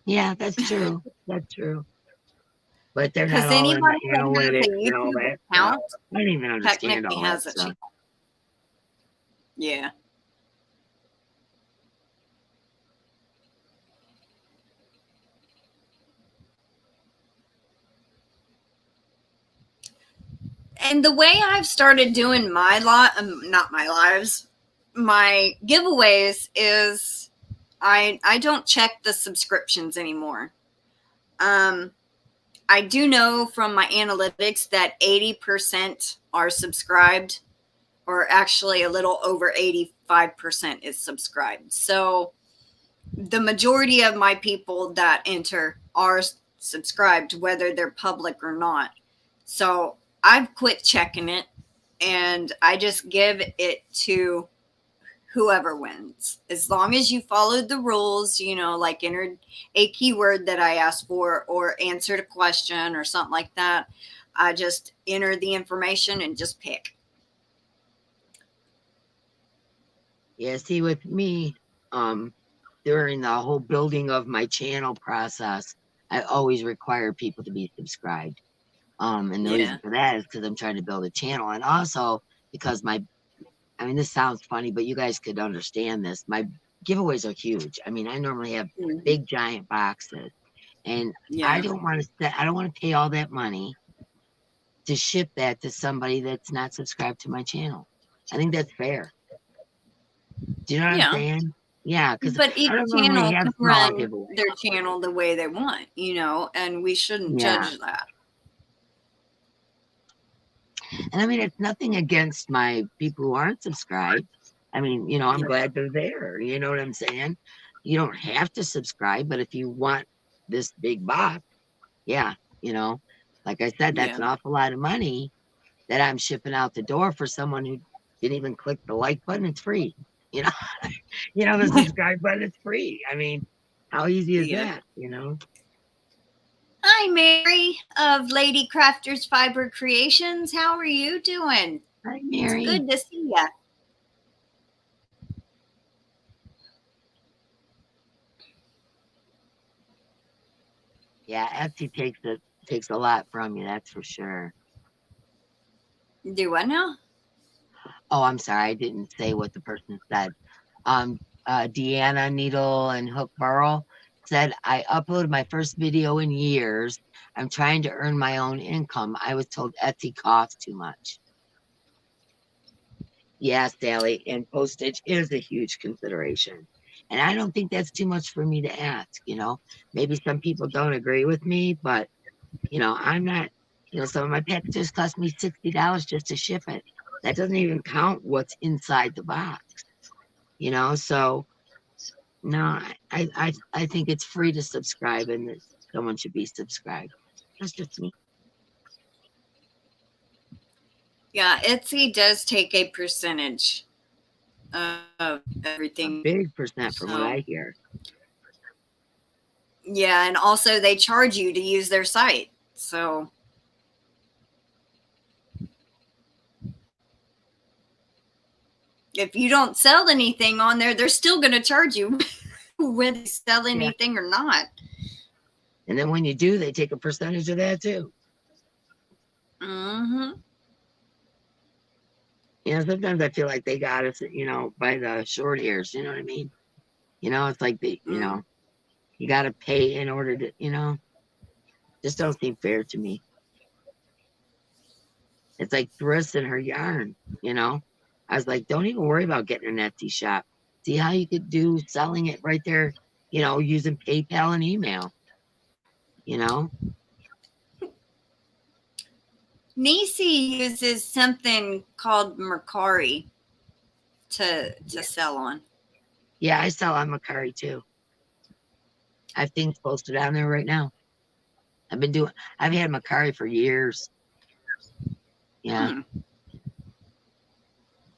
Yeah, that's true. That's true. But they're not all anybody in the analytics and all that account stuff. I don't even understand all that stuff. channel. Yeah. And the way I've started doing my not my lives, my giveaways is I don't check the subscriptions anymore. I do know from my analytics that 80% are subscribed, or actually a little over 85% is subscribed. So the majority of my people that enter are subscribed, whether they're public or not. So I've quit checking it, and I just give it to whoever wins. As long as you followed the rules, you know, like entered a keyword that I asked for or answered a question or something like that, I just enter the information and just pick. Yeah, see, with me, during the whole building of my channel process, I always require people to be subscribed. And the reason for that is because I'm trying to build a channel, and also because I mean, this sounds funny, but you guys could understand this. My giveaways are huge. I mean, I normally have big, giant boxes, and I don't want to pay all that money to ship that to somebody that's not subscribed to my channel. I think that's fair. Do you know what I'm saying? Yeah, because but each channel can run their channel the way they want, you know, and we shouldn't judge that. And I mean, it's nothing against my people who aren't subscribed. I mean, you know, I'm glad they're there. You know what I'm saying? You don't have to subscribe, but if you want this big box, you know, like I said, that's an awful lot of money that I'm shipping out the door for someone who didn't even click the like button. It's free. You know, the subscribe button is free. I mean, how easy is that? You know? Hi, Mary of Lady Crafters Fiber Creations. How are you doing? Hi, Mary. It's good to see you. Yeah, Etsy takes a lot from you, that's for sure. Do what now? Oh, I'm sorry, I didn't say what the person said. Deanna Needle and Hook Burl said, I uploaded my first video in years. I'm trying to earn my own income. I was told Etsy costs too much. Yes, Sally, and postage is a huge consideration. And I don't think that's too much for me to ask, you know. Maybe some people don't agree with me, but, you know, I'm not, you know, some of my packages cost me $60 just to ship it. That doesn't even count what's inside the box, you know. So, no, I think it's free to subscribe, and that someone should be subscribed. That's just me. Yeah, Etsy does take a percentage of A everything. big percent from what So, I hear. yeah, and also they charge you to use their site. So if you don't sell anything on there, they're still going to charge you whether you sell anything or not. And then when you do, they take a percentage of that too. Mm-hmm. You know, sometimes I feel like they got us, you know, by the short hairs. You know what I mean? You know, it's like you know, you got to pay in order to, you know, just don't seem fair to me. It's like Thrist and her yarn, you know. I was like, don't even worry about getting an Etsy shop. See how you could do selling it right there, you know, using PayPal and email, you know. Nisi uses something called Mercari to sell on. Yeah, I sell on Mercari too. I have things posted on there right now. I've had Mercari for years. Yeah.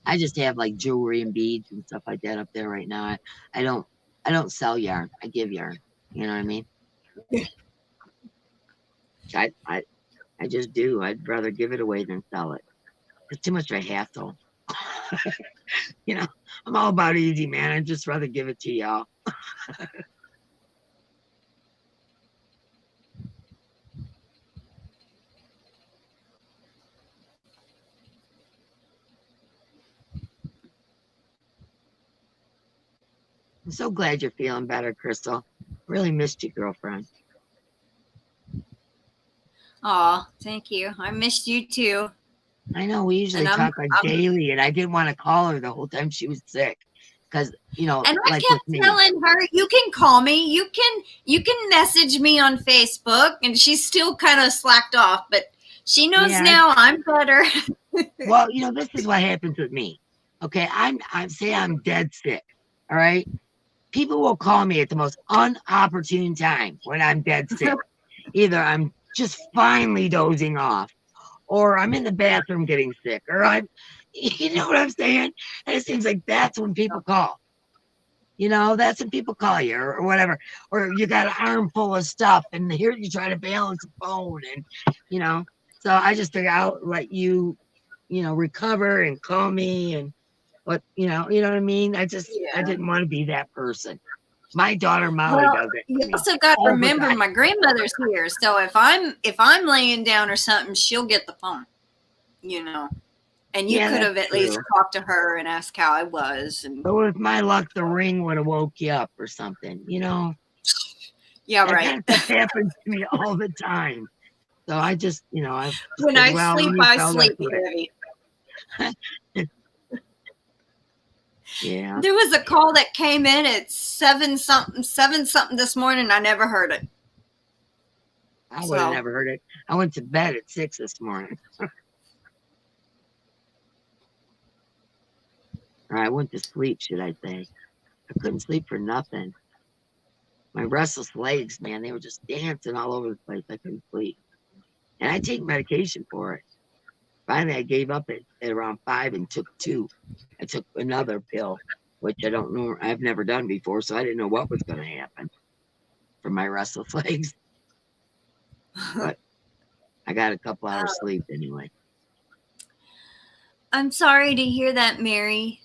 I just have like jewelry and beads and stuff like that up there right now. I don't sell yarn. I give yarn. You know what I mean? I just do. I'd rather give it away than sell it. It's too much of a hassle. You know, I'm all about easy, man. I'd just rather give it to y'all. I'm so glad you're feeling better, Crystal. Really missed you, girlfriend. Aw, thank you. I missed you too. I know we usually talk like daily, and I didn't want to call her the whole time she was sick. Because, you know, and I like kept telling her, you can call me, you can message me on Facebook, and she's still kind of slacked off, but she knows now I'm better. Well, you know, this is what happens with me. Okay, I'm dead sick. All right. People will call me at the most unopportune time when I'm dead sick. Either I'm just finally dozing off, or I'm in the bathroom getting sick, or you know what I'm saying? And it seems like that's when people call. You know, that's when people call you, or whatever. Or you got an armful of stuff, and here you try to balance a phone, and you know. So I just figure I'll let you, you know, recover and call me, and you know what I mean. I didn't want to be that person. My daughter Molly does it. You also got to remember my grandmother's here, so if I'm laying down or something, she'll get the phone. You know. And you could have at least talked to her and asked how I was. And but with my luck, the ring would have woke you up or something, you know? Yeah, right. Kind of stuff happens to me all the time. So I just, you know, when I sleep heavy. Yeah. There was a call that came in at 7 something this morning. I never heard it. I would have never heard it. I went to bed at 6 this morning. Or I went to sleep, should I say. I couldn't sleep for nothing. My restless legs, man, they were just dancing all over the place. I couldn't sleep. And I take medication for it. Finally, I gave up at around 5 and took 2. I took another pill, which I don't know. I've never done before, so I didn't know what was going to happen for my restless legs. But I got a couple hours sleep anyway. I'm sorry to hear that, Mary.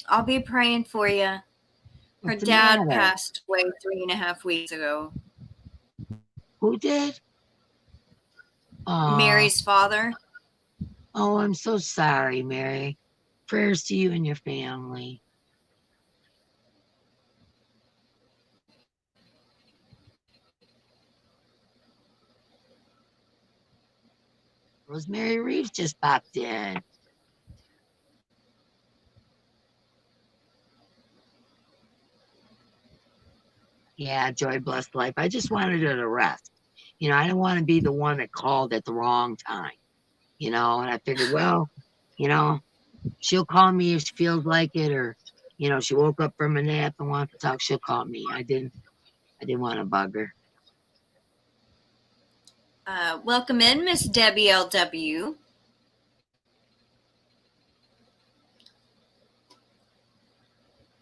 I'll be praying for you. Her dad passed away 3.5 weeks ago. Who did? Mary's father. Oh, I'm so sorry, Mary. Prayers to you and your family. Rosemary Reeves just popped in. Yeah, joy, blessed life. I just wanted her to rest. You know, I didn't want to be the one that called at the wrong time. You know, and I figured, well, you know, she'll call me if she feels like it, or, you know, she woke up from a nap and wants to talk, she'll call me. I didn't want to bug her. Welcome in, Miss Debbie LW.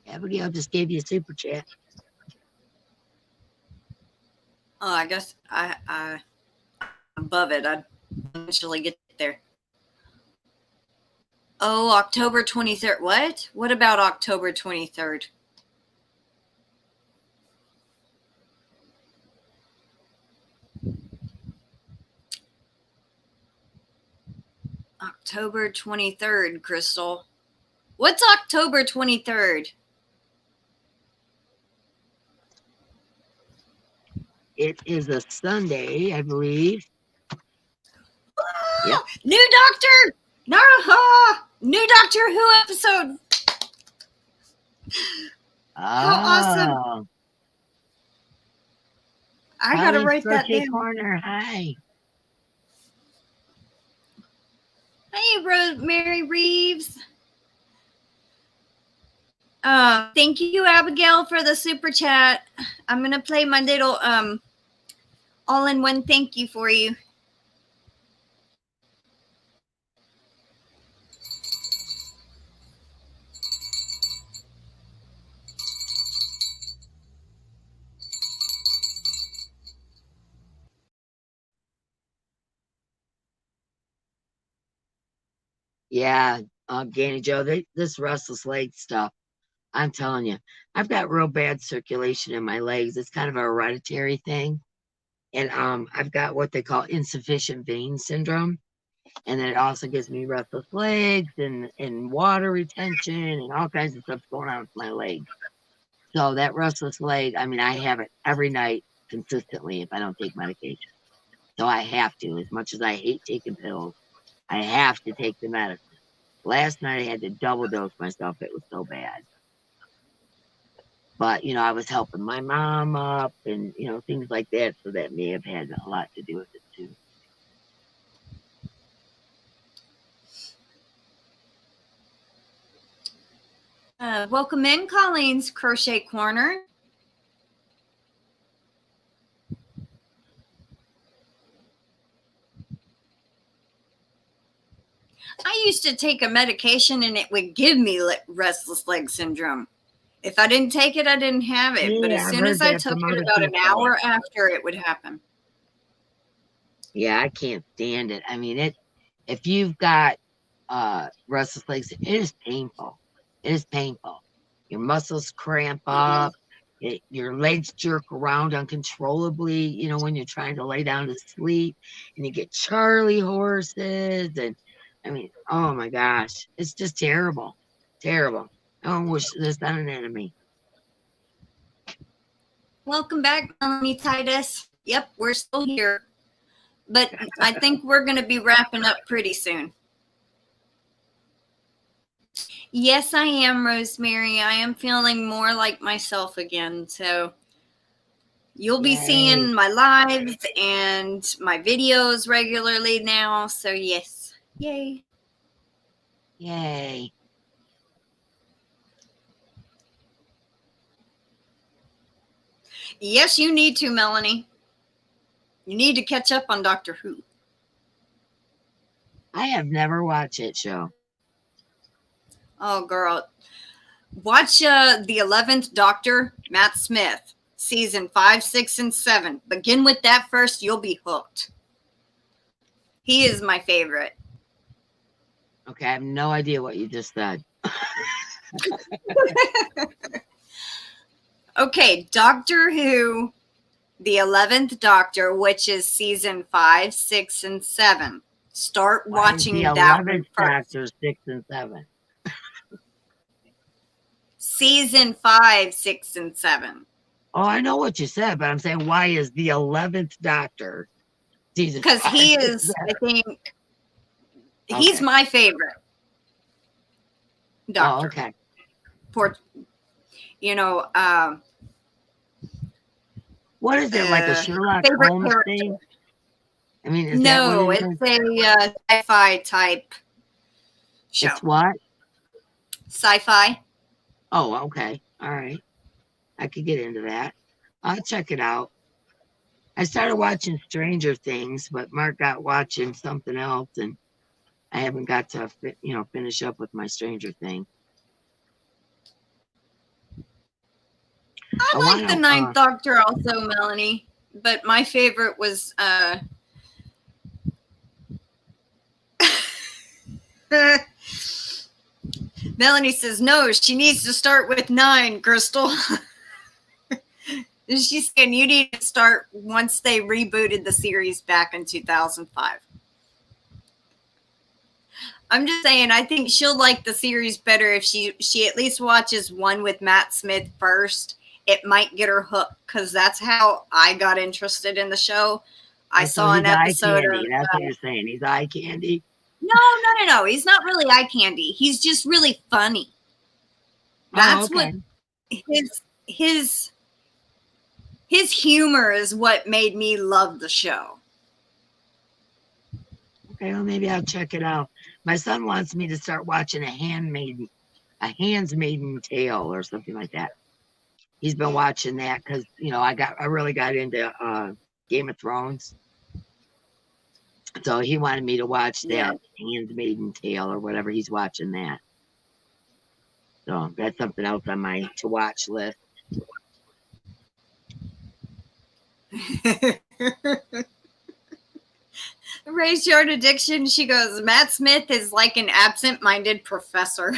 Abigail just gave you a super chat. Oh, I guess I above it. I'd eventually get there. Oh, October 23rd. What? What about October 23rd? October 23rd, Crystal. What's October 23rd? It is a Sunday, I believe. Yep. New Doctor! Naruha! New Doctor Who episode! How awesome! I gotta write that down. Corner. Hi. Hey, Rosemary Reeves. Thank you, Abigail, for the super chat. I'm gonna play my little all-in-one thank you for you. Yeah, Danny Joe, this restless leg stuff, I'm telling you, I've got real bad circulation in my legs. It's kind of a hereditary thing. And I've got what they call insufficient vein syndrome. And then it also gives me restless legs and water retention and all kinds of stuff going on with my legs. So that restless leg, I mean, I have it every night consistently if I don't take medication. So I have to, as much as I hate taking pills, I have to take the medicine. Last night I had to double dose myself. It was so bad. But, you know, I was helping my mom up and, you know, things like that. So that may have had a lot to do with it too. Welcome in, Colleen's Crochet Corner. I used to take a medication and it would give me restless leg syndrome. If I didn't take it, I didn't have it. But as soon as I took it, about an hour after, it would happen. Yeah, I can't stand it. I mean, if you've got restless legs, it is painful. It is painful. Your muscles cramp up. Your legs jerk around uncontrollably, you know, when you're trying to lay down to sleep. And you get Charlie horses. And, I mean, oh, my gosh. It's just terrible. Terrible. I don't wish this on an enemy. Welcome back, Melanie, Titus. Yep, we're still here. But I think we're going to be wrapping up pretty soon. Yes, I am, Rosemary. I am feeling more like myself again. So you'll be seeing my lives and my videos regularly now. So yes. Yay. Yay. Yes, you need to, Melanie. You need to catch up on Doctor Who. I have never watched that show. Oh, girl. Watch the 11th Doctor, Matt Smith, season 5, 6, and 7. Begin with that first. You'll be hooked. He is my favorite. Okay, I have no idea what you just said. Okay, Doctor Who, the 11th Doctor, which is season 5, 6, and 7. Start watching that one first. Doctor 6 and 7. Season 5, 6, and 7. Oh, I know what you said, but I'm saying, why is the 11th Doctor season? Because he is, I think, he's my favorite Doctor. Oh, okay. Poor, you know, what is it, like a Sherlock Holmes thing? I mean, is no, that what it is? it's a sci-fi type show. It's what? Sci-fi. Oh, okay. All right. I could get into that. I'll check it out. I started watching Stranger Things, but Mark got watching something else, and I haven't got to, finish up with my Stranger Thing. I like the Ninth Doctor also, Melanie. But my favorite was Melanie says, no, she needs to start with 9, Crystal. She's saying you need to start once they rebooted the series back in 2005. I'm just saying, I think she'll like the series better if she at least watches one with Matt Smith first. It might get her hooked, because that's how I got interested in the show. I saw an episode of... That's what you're saying. He's eye candy? No. He's not really eye candy. He's just really funny. That's what his humor is what made me love the show. Okay, well, maybe I'll check it out. My son wants me to start watching a Handmaiden Tale or something like that. He's been watching that because, you know, I really got into Game of Thrones. So he wanted me to watch that Handmaiden Tale or whatever. He's watching that. So that's something else on my to watch list. Ray's Yard Addiction, she goes, Matt Smith is like an absent-minded professor.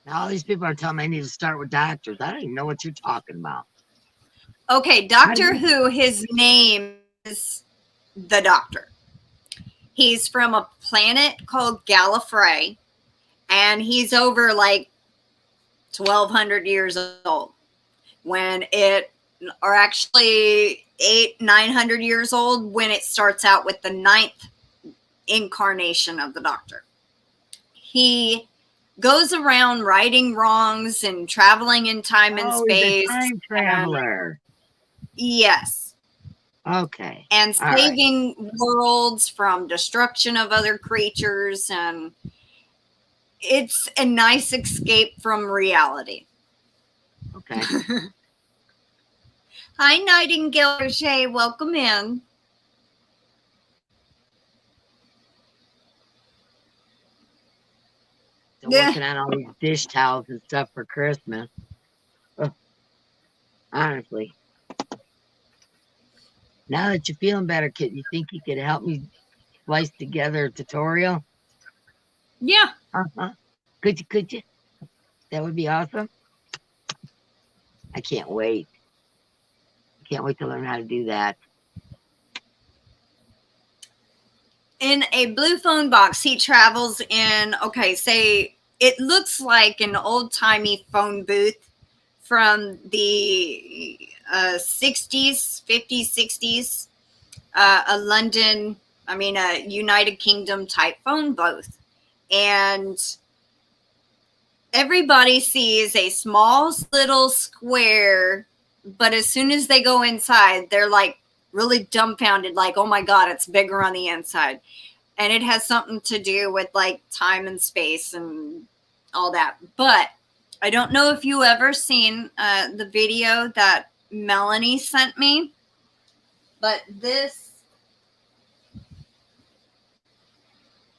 Now all these people are telling me I need to start with doctors. I don't even know what you're talking about. Okay, Doctor Who, his name is the Doctor. He's from a planet called Gallifrey, and he's over like 1,200 years old. When it, or actually 900 years old, when it starts out with the 9th incarnation of the Doctor. He goes around righting wrongs and traveling in time and space. He's a time traveler. Yes. Okay. And saving worlds from destruction of other creatures, and it's a nice escape from reality. Okay. Hi, Nightingale Crochet. Welcome in. Working on all these dish towels and stuff for Christmas. Honestly. Now that you're feeling better, kid, you think you could help me splice together a tutorial? Yeah. Could you? That would be awesome. I can't wait. I can't wait to learn how to do that. In a blue phone box, he travels in, okay, say it looks like an old-timey phone booth from the 60s, 50s, 60s, a London, a United Kingdom type phone booth. And everybody sees a small little square, but as soon as they go inside, they're like really dumbfounded, like, oh my God, it's bigger on the inside. And it has something to do with like time and space and all that. But I don't know if you ever seen the video that Melanie sent me, but this.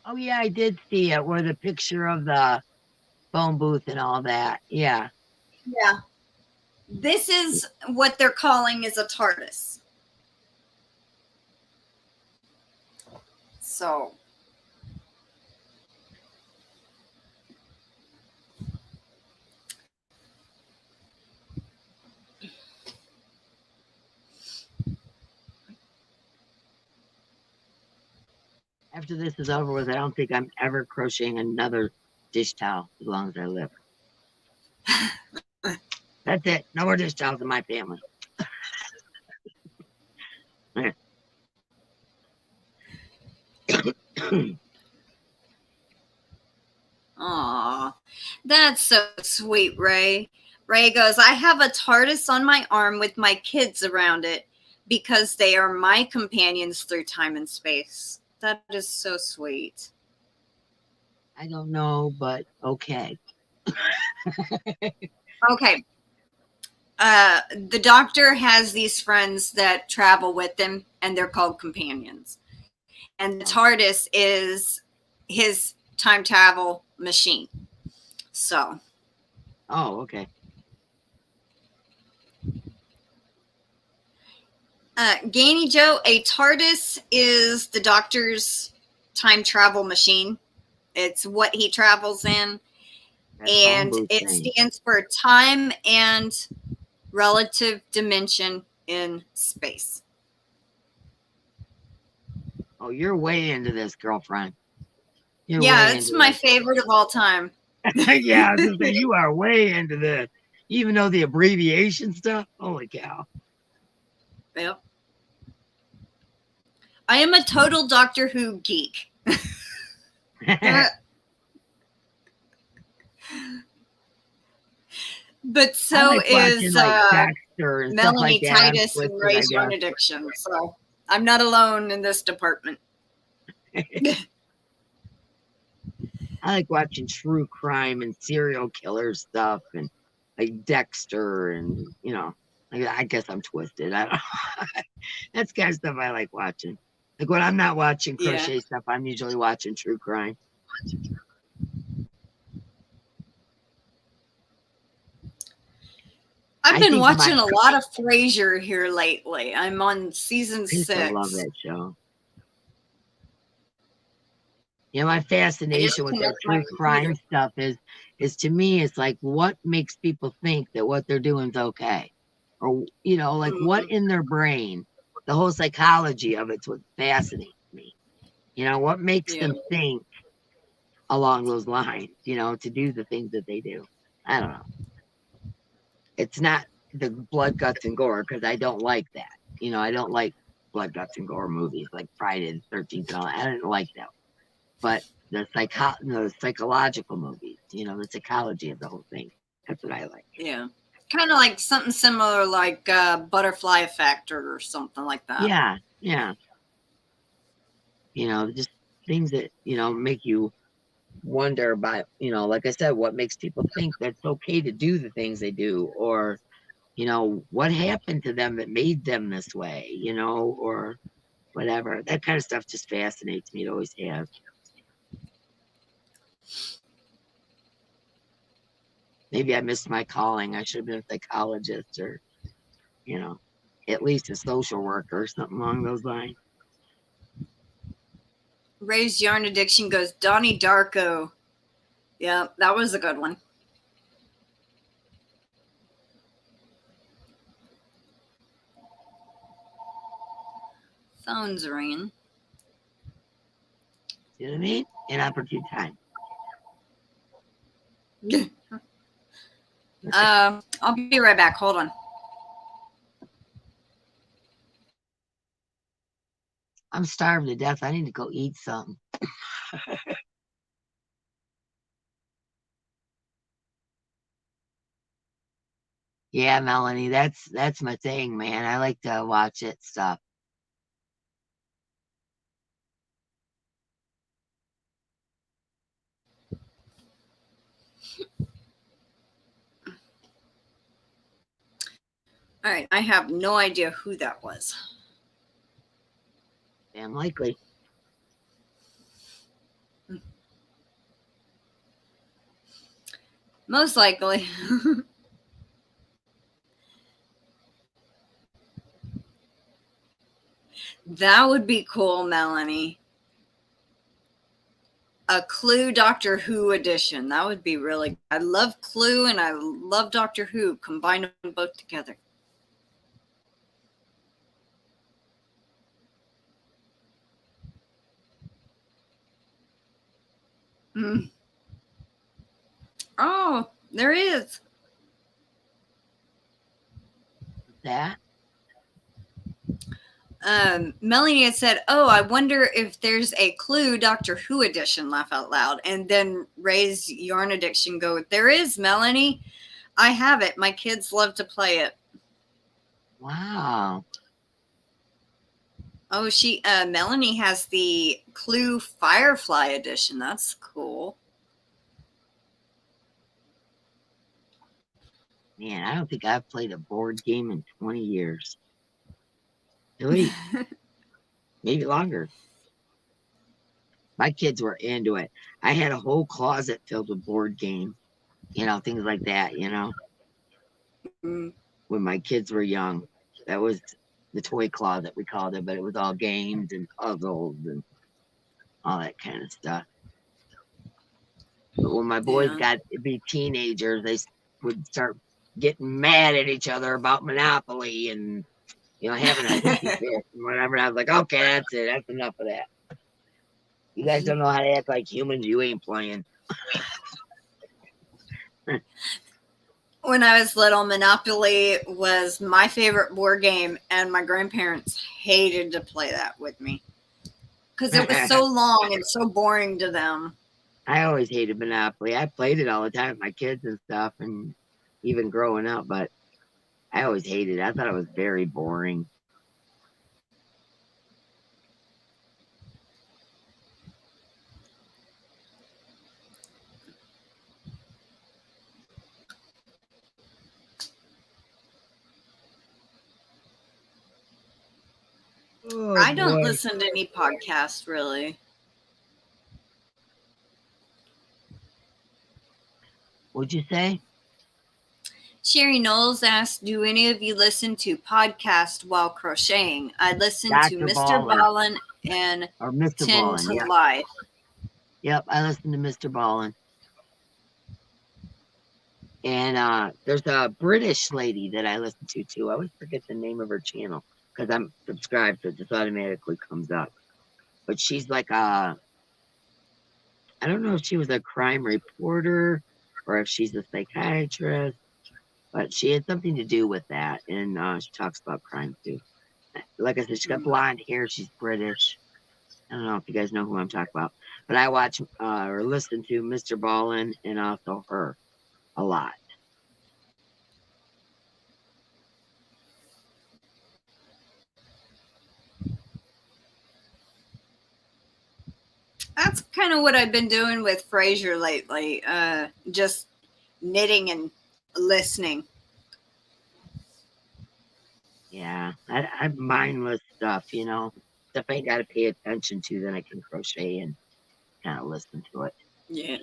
Oh yeah, I did see it, where the picture of the phone booth and all that. Yeah. Yeah. This is what they're calling is a TARDIS. So. After this is over with, I don't think I'm ever crocheting another dish towel as long as I live. That's it. No more dish towels in my family. Aw, that's so sweet, Ray. Ray goes, I have a TARDIS on my arm with my kids around it because they are my companions through time and space. That is so sweet. I don't know, but okay. Okay. The Doctor has these friends that travel with him, and they're called companions. And the TARDIS is his time travel machine. So. Oh, okay. Gainy Joe, a TARDIS is the doctor's time travel machine. It's what he travels in. That And phone booth it thing. stands for time and relative dimension in space. Oh, you're way into this, girlfriend. You're Yeah, way it's into my this. favorite of all time. Yeah, I was gonna say, you are way into this. Even though the abbreviation stuff, holy cow. Yep. I am a total Doctor Who geek. But so like is like Dexter and stuff Melanie, like that. Titus, and Raise Yarn Addiction. So I'm not alone in this department. I like watching true crime and serial killer stuff and like Dexter and I guess I'm twisted. I don't know. That's kind of stuff I like watching. Like when I'm not watching crochet stuff, I'm usually watching true crime. I've been watching a lot of Frasier here lately. I'm on season 6. I love that show. My fascination with that true crime stuff is to me, it's like what makes people think that what they're doing is okay, or like what in their brain, the whole psychology of it's what fascinates me. What makes them think along those lines, to do the things that they do. I don't know. It's not the blood, guts, and gore because I don't like that. I don't like blood, guts, and gore movies like Friday the 13th and all that. I didn't like that. But the psychological movies, the psychology of the whole thing. That's what I like. Yeah. Kind of like something similar like Butterfly Effect or something like that. Yeah, yeah. Just things that, make you wonder about, like I said, what makes people think that it's okay to do the things they do, or, what happened to them that made them this way, or whatever. That kind of stuff just fascinates me. It always has. Maybe I missed my calling. I should have been a psychologist or, at least a social worker or something along those lines. Raised Yarn Addiction goes, Donnie Darko. Yeah, that was a good one. Phone's ringing. You know what I mean? An opportune time. I'll be right back. Hold on. I'm starved to death. I need to go eat something. Yeah, Melanie, that's my thing, man. I like to watch it stuff. All right, I have no idea who that was. Damn likely. Most likely. That would be cool, Melanie. A Clue Doctor Who edition. That would be really good. I love Clue and I love Doctor Who. Combine them both together. Oh, there is. That? Melanie had said, oh, I wonder if there's a Clue Doctor Who edition, laugh out loud. And then Ray's Yarn Addiction go, there is, Melanie. I have it. My kids love to play it. Wow. Oh, Melanie has the Clue Firefly edition. That's cool. Man, I don't think I've played a board game in 20 years. Really? Maybe longer. My kids were into it. I had a whole closet filled with board games, things like that, Mm. when my kids were young. That was the toy closet, we called it, but it was all games and puzzles and all that kind of stuff. But when my boys Yeah. got to be teenagers, they would start getting mad at each other about Monopoly and, having a hissy fit and whatever. And I was like, okay, that's it. That's enough of that. You guys don't know how to act like humans. You ain't playing. When I was little, Monopoly was my favorite board game, and my grandparents hated to play that with me because it was so long and so boring to them. I always hated Monopoly. I played it all the time with my kids and stuff, and even growing up, but I always hated it. I thought it was very boring. Oh, I don't boy. listen to any podcast, really. What'd you say? Sherry Knowles asked, do any of you listen to podcasts while crocheting? I listen to Dr. Mr. Baller. Ballin and Or Mr. 10 Ballin, to yeah. Life. Yep, I listen to Mr. Ballin. And there's a British lady that I listen to too. I always forget the name of her channel because I'm subscribed, so it just automatically comes up. But she's like I don't know if she was a crime reporter or if she's a psychiatrist, but she had something to do with that. And she talks about crime too. Like I said, she's got blonde hair. She's British. I don't know if you guys know who I'm talking about, but I watch or listen to Mr. Ballin and also her a lot. That's kind of what I've been doing with Fraser lately. Just knitting and listening. Yeah, I mindless stuff, stuff I ain't got to pay attention to, then I can crochet and kind of listen to it. Yeah.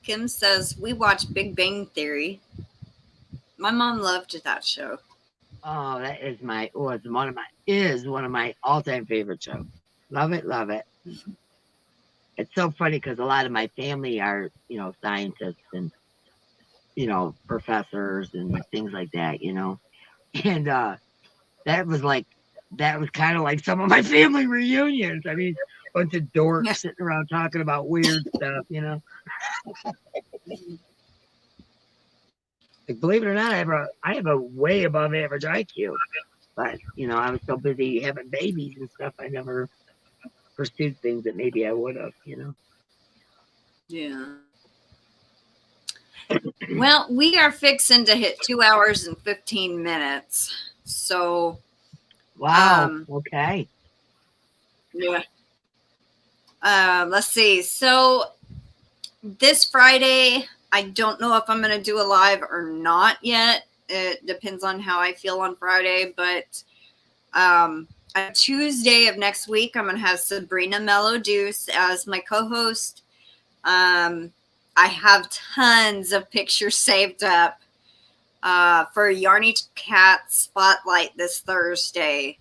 Kim says, we watch Big Bang Theory. My mom loved that show. Oh, that is it's one of my all-time favorite shows. Love it, love it. It's so funny because a lot of my family are, scientists and, professors and things like that, And that was kind of like some of my family reunions. I mean, a bunch of dorks sitting around talking about weird stuff, Like, believe it or not, I have a way above average IQ. But, I was so busy having babies and stuff, I never pursued things that maybe I would have, Yeah. Well, we are fixing to hit 2 hours and 15 minutes. So. Wow. Okay. Yeah. Let's see. So this Friday, I don't know if I'm going to do a live or not yet. It depends on how I feel on Friday. But on Tuesday of next week, I'm going to have Sabrina Mellow Deuce as my co-host. I have tons of pictures saved up for Yarny Cat Spotlight this Thursday.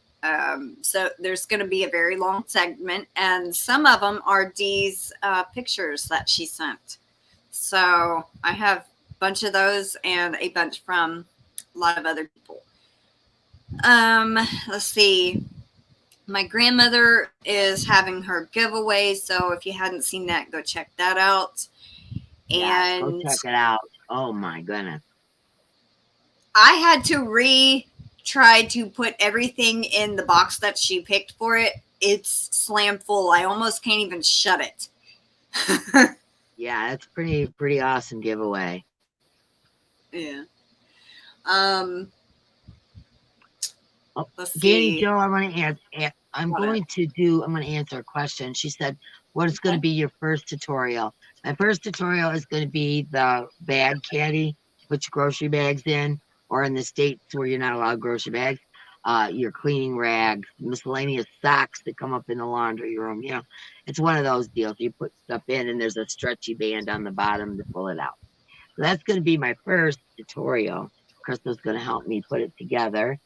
So there's going to be a very long segment, and some of them are Dee's pictures that she sent. So I have a bunch of those and a bunch from a lot of other people. Let's see. My grandmother is having her giveaway, so if you hadn't seen that, go check that out. Yeah, And go check it out. Oh my goodness. I had to try to put everything in the box that she picked for it. It's slam full. I almost can't even shut it. Yeah, that's pretty awesome giveaway. Yeah. Let's Danny see. Joe, I want to answer. I'm going to answer a question. She said, "What is going to be your first tutorial?" My first tutorial is going to be the bag caddy, put your grocery bags in, or in the states where you're not allowed grocery bags. your cleaning rags, miscellaneous socks that come up in the laundry room. You know, it's one of those deals. You put stuff in and there's a stretchy band on the bottom to pull it out. So that's going to be my first tutorial. Crystal's going to help me put it together.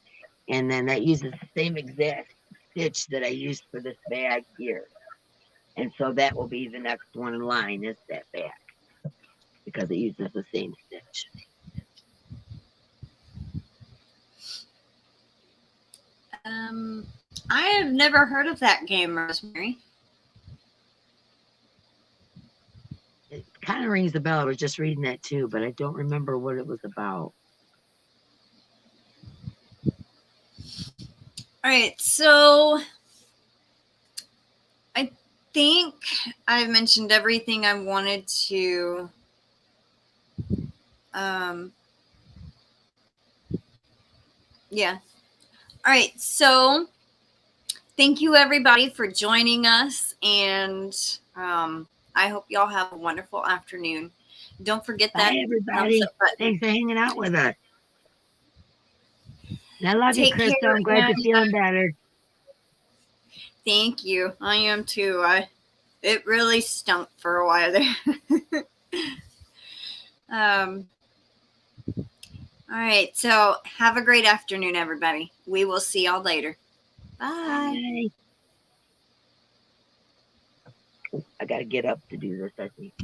And then that uses the same exact stitch that I used for this bag here. And so that will be the next one in line is that bag because it uses the same stitch. I have never heard of that game, Rosemary. It kind of rings a bell. I was just reading that too, but I don't remember what it was about. All right, so I think I mentioned everything I wanted to. Yeah. All right, so thank you everybody for joining us, and I hope y'all have a wonderful afternoon. Don't forget that. Bye, everybody. Thanks for hanging out with us. And I love you, Crystal. I'm glad you're feeling better. Thank you. I am too. It really stunk for a while there. All right. So have a great afternoon, everybody. We will see y'all later. Bye. Bye. I got to get up to do this, I think.